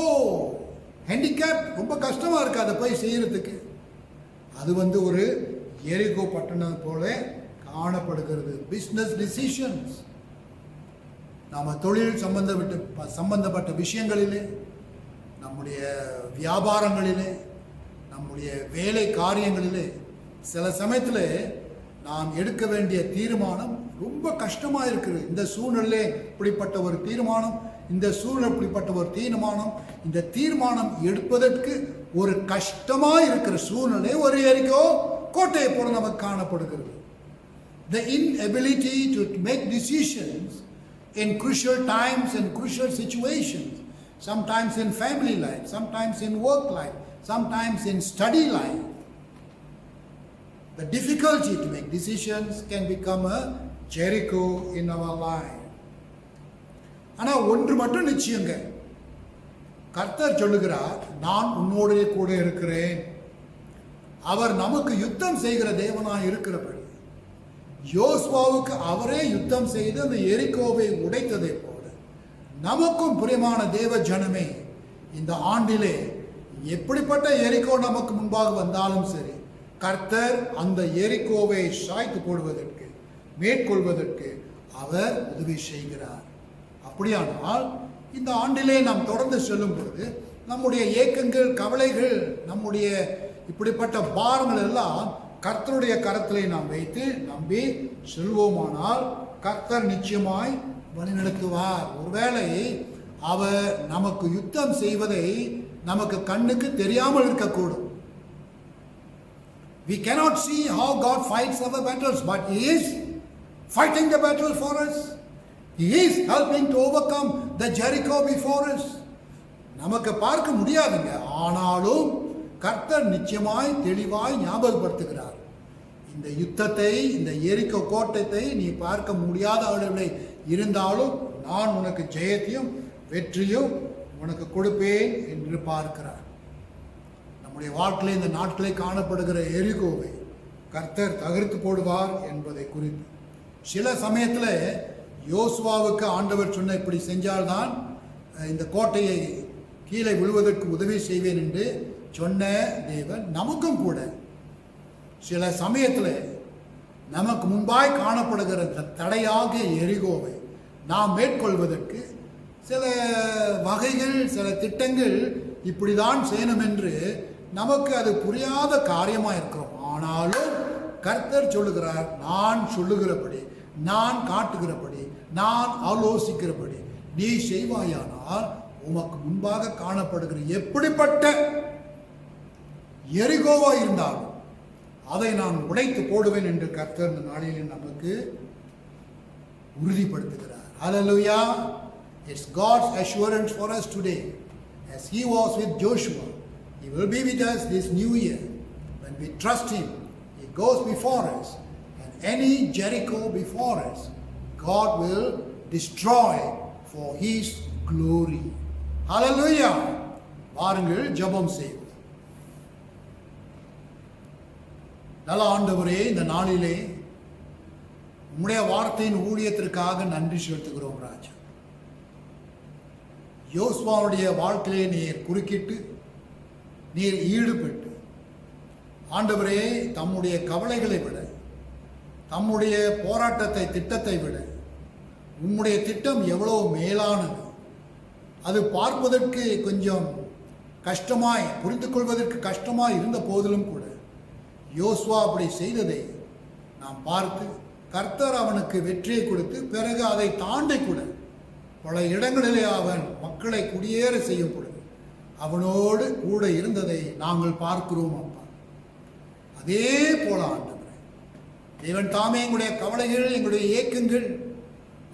handicapped. ரொம்ப கஷ்டமா இருக்கு அதை போய் செய்யறதுக்கு. அது ஒரு எரிகோ பட்டணம் போல காணப்படுகிறது. பிசினஸ் டிசிஷன்ஸ், நாம தொழில் சம்பந்தப்பட்ட விஷயங்களிலே, நம்முடைய வியாபாரங்களிலே, நம்முடைய வேலை காரியங்களிலே சில சமயத்தில் நாம் எடுக்க வேண்டிய தீர்மானம் ரொம்ப கஷ்டமா இருக்குது. இந்த சூழ்நிலை இப்படிப்பட்ட ஒரு தீர்மானம், இந்த சூழ்நிலை இப்படிப்பட்ட ஒரு தீர்மானம், இந்த தீர்மானம் எடுப்பதற்கு ஒரு கஷ்டமா இருக்கிற சூழ்நிலை ஒரு எரிகோ கோட்டையை போல நமக்கு காணப்படுகிறது. The inability to make decisions in crucial times and crucial situations, sometimes in family life, sometimes in work life, sometimes in study life. The difficulty to make decisions can become a Jericho in our life. ஆனால் ஒன்று மட்டும் நிச்சயங்க, கர்த்தர் சொல்லுகிறார், நான் உன்னோடு கூட இருக்கிறேன். அவர் நமக்கு யுத்தம் செய்கிற தேவனாய் இருக்கிறபடி யோசுவாவுக்கு அவரே யுத்தம் செய்து அந்த எரிகோவை உடைத்ததை போல நமக்கும் பிரியமான தேவ ஜனமே, இந்த ஆண்டிலே எப்படிப்பட்ட எரிகோ நமக்கு முன்பாக வந்தாலும் சரி, கர்த்தர் அந்த எரிகோவை சாய்த்து போடுவதற்கு, மேற்கொள்வதற்கு அவர் உதவி செய்கிறார். அப்படியானால் இந்த ஆண்டிலே நாம் தொடர்ந்து செல்லும் பொழுது நம்முடைய ஏக்கங்கள், கவலைகள், நம்முடைய இப்படிப்பட்ட பாரங்கள் எல்லாம் கர்த்தருடைய கரத்திலே நாம் வைத்து நம்பி செல்வோமானால் கர்த்தர் நிச்சயமாய் வழிநடத்துவார். ஒருவேளை அவர் நமக்கு யுத்தம் செய்வதை நமக்கு கண்ணுக்கு தெரியாமல் இருக்கக்கூடும். We cannot see how God fights our battles, but He is fighting the battle for us. He is helping to overcome the Jericho before us. நமக்கு பார்க்க முடியாதுங்க, ஆனாலும் கர்த்தர் நிச்சயமாய் தெளிவாய் ஞாபகப்படுத்துகிறார். இந்த யுத்தத்தை, இந்த எரிகோ கோட்டத்தை நீ பார்க்க முடியாத அளவில் இருந்தாலும் நான் உனக்கு ஜெயத்தையும் வெற்றியும் உனக்கு கொடுப்பேன் என்று பார்க்கிறார். நம்முடைய வாழ்க்கையில் இந்த நாட்களை காணப்படுகிற எரிகோவை கர்த்தர் தகர்த்து போடுவார் என்பதை குறித்து சில சமயத்தில் யோசுவாவுக்கு ஆண்டவர் சொன்ன இப்படி செஞ்சால்தான் இந்த கோட்டையை கீழே விழுவதற்கு உதவி செய்வேன் என்று சொன்ன தேவன் நமக்கும் கூட சில சமயத்தில் நமக்கு முன்பாய் காணப்படுகிற தடையாக எரிகோவை நாம் மேற்கொள்வதற்கு சில வகைகள், சில திட்டங்கள் இப்படிதான் செய்யணும் என்று நமக்கு அது புரியாத காரியமாக இருக்கிறோம். ஆனாலும் கர்த்தர் சொல்லுகிறார், நான் சொல்லுகிறபடி, நான் காட்டுகிறபடி, நான் ஆலோசிக்கிறபடி நீ செய்வாயானால் உமக்கு முன்பாக காணப்படுகிற எப்படிப்பட்ட எரிகோவா இருந்தாலும் அதை நான் உடைத்து போடுவேன் என்று கர்த்தர் இந்த நாளில் நமக்கு உறுதிப்படுத்துகிறார். Hallelujah. It's God's assurance for us today. As he was with Joshua, he will be with us this new year. When we trust him, he goes before us, and any Jericho before us, God will destroy for his glory. Hallelujah. வாருங்கள் ஜெபம் செய்வோம். நல்ல ஆண்டவரே, இந்த நாளிலே உம்முடைய வார்த்தையின் ஊழியத்திற்காக நன்றி செலுத்துகிறோம் ராஜா. யோசுவாவுடைய வாழ்க்கையிலே நீர் குறுக்கிட்டு நீர் ஈடுபட்டு ஆண்டவரே தம்முடைய கவலைகளை விட, தம்முடைய போராட்டத்தை திட்டத்தை விட உம்முடைய திட்டம் எவ்வளவு மேலானது, அது பார்ப்பதற்கு கொஞ்சம் கஷ்டமாய் புரிந்து கொள்வதற்கு கஷ்டமாய் இருந்த போதிலும் கூட யோசுவா அப்படி செய்ததை நாம் பார்த்து கர்த்தர் அவனுக்கு வெற்றியை கொடுத்து பிறகு அதை தாண்டி கூட பல இடங்களிலே அவன் மக்களை குடியேற செய்யும் பொழுது அவனோடு கூட இருந்ததை நாங்கள் பார்க்கிறோம் அப்பா. அதே போல ஆண்டவரே, தேவன் தாமே எங்களுடைய கவலைகள், எங்களுடைய ஏக்கங்கள்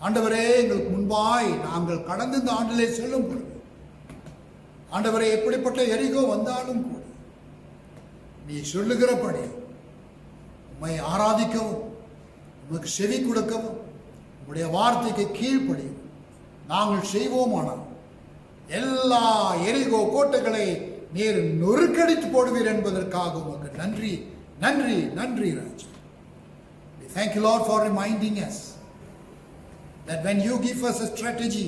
ஆண்டவரே எங்களுக்கு முன்பாய் நாங்கள் கடந்து இந்த ஆண்டிலே செல்லும் பொழுது ஆண்டவரே எப்படிப்பட்ட எரிகோ வந்தாலும் கூட நீ சொல்லுகிறபடி உம்மை ஆராதிக்கவும், உமக்கு செவி கொடுக்கவும், உம்முடைய வார்த்தைக்கு கீழ்ப்படியும் நாங்கள் செய்வோமானால் எல்லா எரிகோ கோட்டைகளை நீர் நொறுக்கடித்து போடுவீர் என்பதற்காக உமக்கு நன்றி நன்றி நன்றி ராஜா. We thank you Lord for reminding us that when you give us a strategy,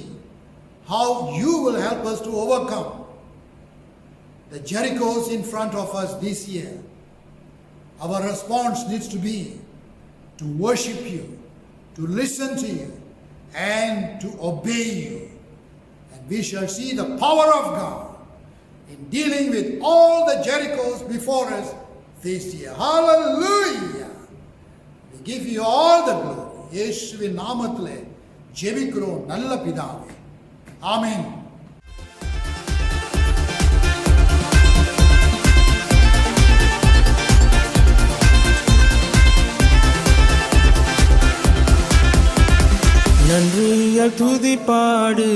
how you will help us to overcome the Jerichos in front of us this year. Our response needs to be to worship you, to listen to you, and to obey you. And we shall see the power of God in dealing with all the Jerichos before us this year. Hallelujah! We give you all the glory. இயேசுவின் நாமத்திலே ஜெபிக்கிறோம் நல்ல பிதாவே. ஆமென். நன்றியால் துதி பாடு,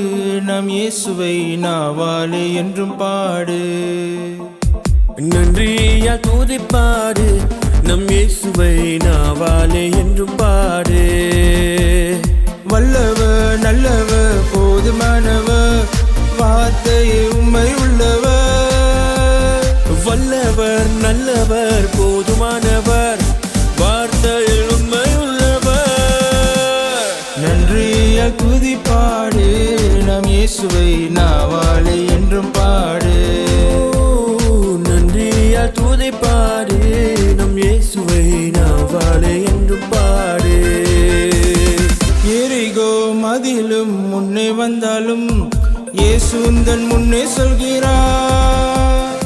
நம் இயேசுவை நாவாலே என்றும் பாடு. நன்றியால் துதி பாடு, நம் இயேசுவை நாவாலே என்றும் பாடு. வல்லவர் நல்லவர் போதுமானவர், வார்த்தையே உம்மை உள்ளவர். வல்லவர் நல்லவர் போதுமானவர், வார்த்தையில் உண்மை உள்ளவர். நன்றியால் துதி பாடு, நம் இயேசுவை நாவாலே என்றும் பாடு. நன்றியால் துதி பாடு, நம் இயேசுவை நாவாலே என்றும் பாடு. எரிகோ மதிலும் முன்னே வந்தாலும் இயேசு உந்தன் முன்னே சொல்கிறார்.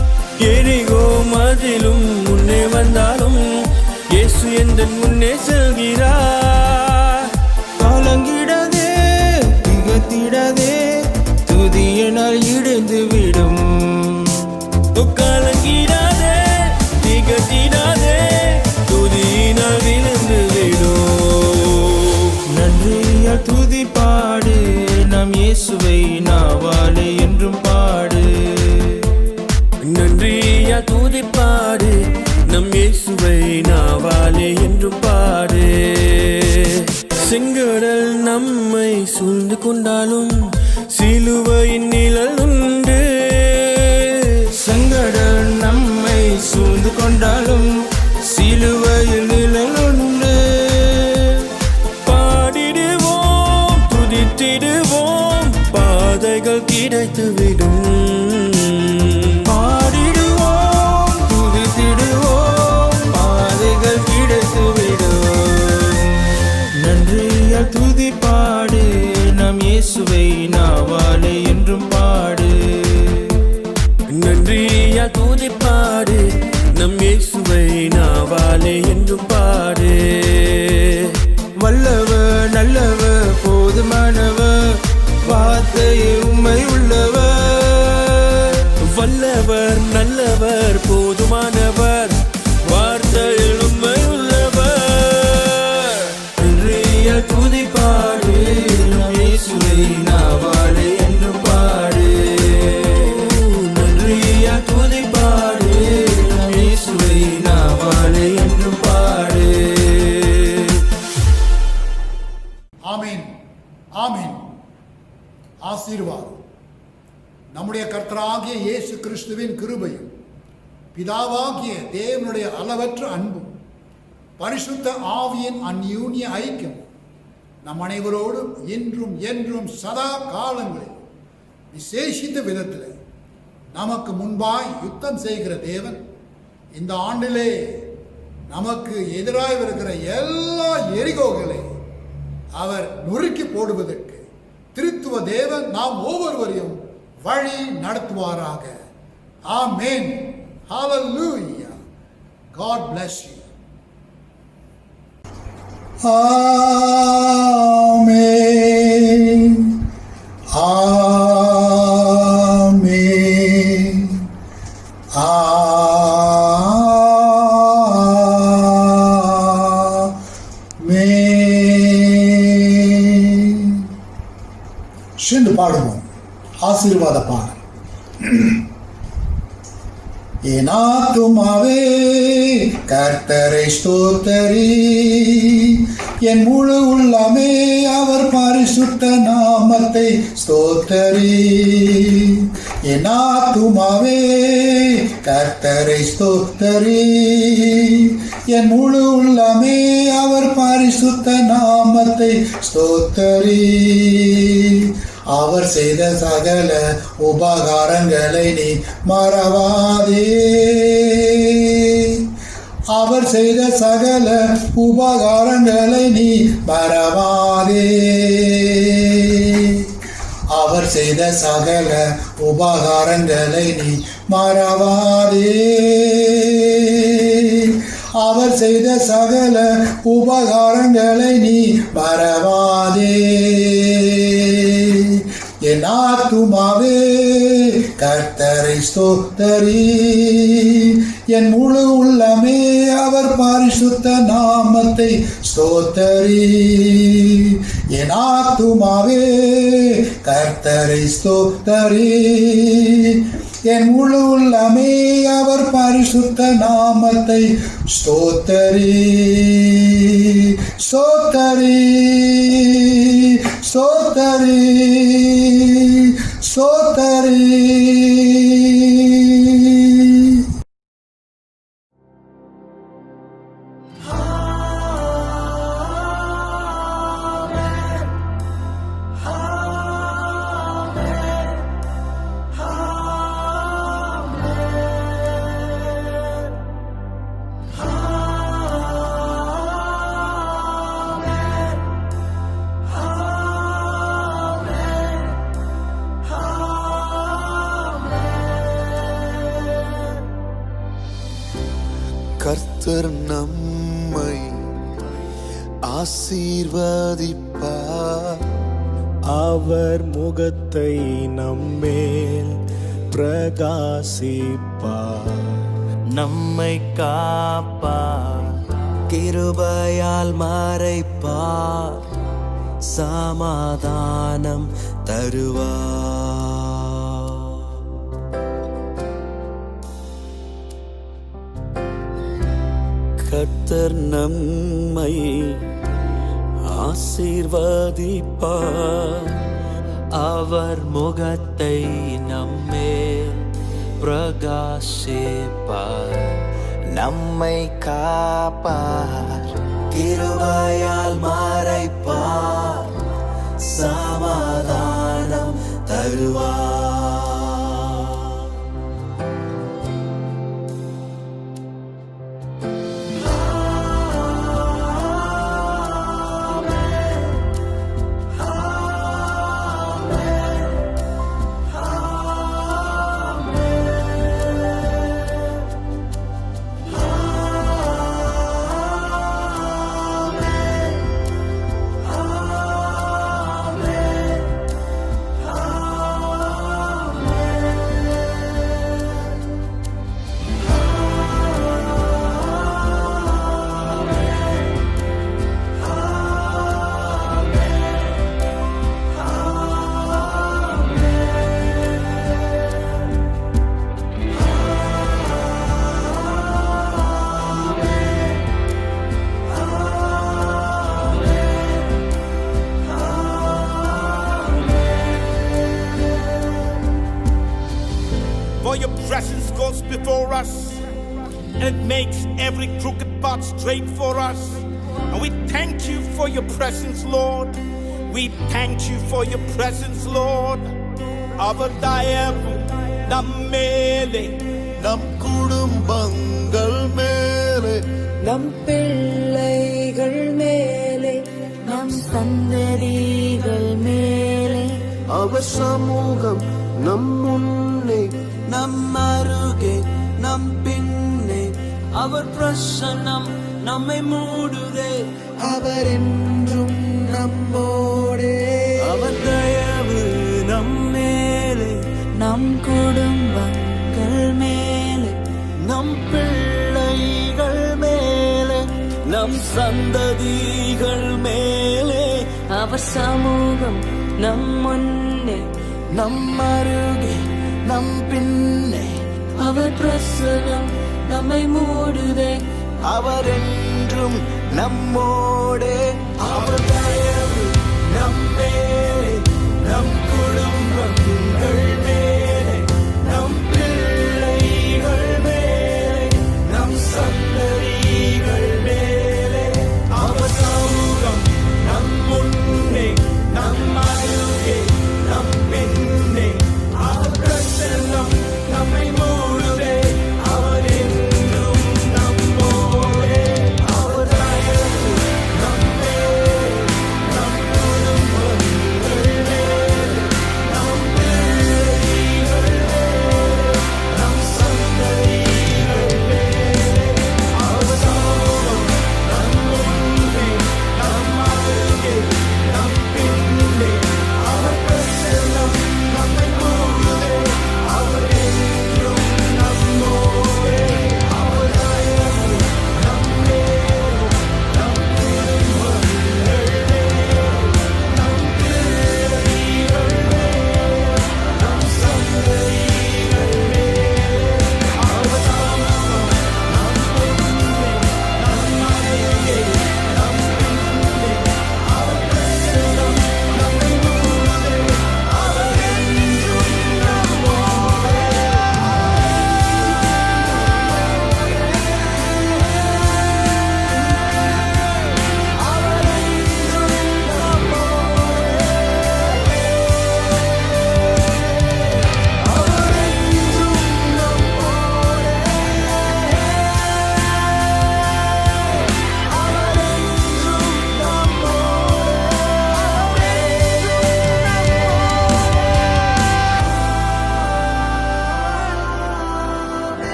எரிகோ மதிலும் முன்னே வந்தாலும் இயேசு எந்தன் முன்னே செல்கிறார். கலங்கிடாதே திகத்திடாதே, துதியினால் இடைந்து விடும். கலங்கிடாதே திகட்டிடாதே, துதியினால் விழுந்து விடும். நன்றியால் துதி பாடு, நம் இயேசுவை நாவாலே என்றும் பாடு. நன்றியால் துதி பாடு, நம் இயேசுவை நாவாலே என்றும் பாடு. செங்கடல் நம்மை சூழ்ந்து கொண்டாலும் சிலுவையின் நிழல் உண்டு. சங்கடல் நம்மை சூழ்ந்து கொண்டாலும் சிலுவையில் நிழல் உண்டு. பாடிடுவோம் துதித்திடுவோம், பாதைகள் கிடைத்துவிடும். பாடிடுவோம் துதித்திடுவோம், பாதைகள் கிடைத்துவிடும். நன்றியால் துதி பாடு, நம் இயேசுவை நாவாலே என்றும் பாடு. நன்றியால் துதி பாடு, நம் இயேசுவை நாவாலே என்றும் பாடு. வல்லவர் நல்லவர் போதுமானவர், வார்த்தையே உம்மை உள்ளவர். வல்லவர் நல்லவர் போதுமானவர், வார்த்தையில் உண்மை உள்ளவர். நன்றியால் துதி பாடு, ஆமென். ஆசீர்வாதம் நம்முடைய கர்த்தராகிய இயேசு கிறிஸ்துவின் கிருபையும் பிதாவாகிய தேவனுடைய அளவற்ற அன்பும் பரிசுத்த ஆவியின் அந்யூன்ய ஐக்கியம் நம் அனைவரோடும் இன்றும் என்றும் சதா காலங்களில் விசேஷித்த விதத்தில் நமக்கு முன்பாய் யுத்தம் செய்கிற தேவன் இந்த ஆண்டிலே நமக்கு எதிராக இருக்கிற எல்லா எரிகோகளை அவர் நொறுக்கி போடுவதற்கு திருத்துவ தேவன் நாம் ஒவ்வொருவரையும் வழி நடத்துவாராக. ஆமென். Hallelujah. God bless you. Amen. Amen. Amen. சேர்ந்து பாடுவோம் ஆசீர்வாத பாடல். என் ஆத்துமாவே கர்த்தரை ஸ்தோத்தரி, என் முழு உள்ளமே அவர் பரிசுத்த நாமத்தை ஸ்தோத்தரி. என் ஆத்துமாவே கர்த்தரை ஸ்தோத்தரி, என் முழு உள்ளமே அவர் பரிசுத்த நாமத்தை ஸ்தோத்தரி. அவர் செய்த சகல உபகாரங்களை நீ மறவாதே. அவர் செய்த சகல உபகாரங்களை நீ மறவாதே. அவர் செய்த சகல உபகாரங்களை நீ மறவாதே. அவர் செய்த சகல உபகாரங்களை நீ மறவாதே. என் ஆத்துமாவே கர்த்தரை ஸ்தோத்தரி, என் முழு உள்ளமே அவர் பரிசுத்த நாமத்தை ஸ்தோத்தரி. என் ஆத்துமாவே கர்த்தரை ஸ்தோத்தரி, என் முழு உள்ளமே அவர் பரிசுத்த நாமத்தை ஸ்தோத்தரி. ஸ்தோத்தரி ஸ்தோத்தரி ஸ்தோத்தரி. கர்த்தர் நம்மை ஆசீர்வதிப்பார், அவர் முகத்தை நம்மேல் பிரகாசிப்பார். நம்மை காப்பார், கிருபையால் மறைப்பார், சமாதானம் தருவார். கர்த்தர் நம்மை ஆசீர்வதிப்பார், அவர் முகத்தை நம்மேல் பிரகாசிப்பார். நம்மை காப்பார், கிருபையால் மறைப்பார், சமாதானம் தருவார். for your presence goes before us, and it makes every crooked path straight for us. And we thank you for your presence, Lord. We thank you for your presence, Lord. Our dayavu nammele, நம் குடும்பங்கள் மேலே நம் பிள்ளைகள் மேலே நம் சந்ததிகள் மேலே அவர் சமூகம் நம் முன்னே நம் அருகே நம் பின்னே அவர் பிரசன்னம் நம்மை மூடுதே அவர் என்றும் நம்மோடே அவர் தயவு நம் மேலே நம் குடும்பங்கள் மேலே நம் பிள்ளைகள் மேலே நம் சந்ததிகள் மேலே அவர் சமூகம் நம் முன்னே நம் அருகே நம் பின்னே அவர் பிரசனம் நம்மை மூடுதே அவர் என்றும் நம்மோடே அவர் தயவு நம்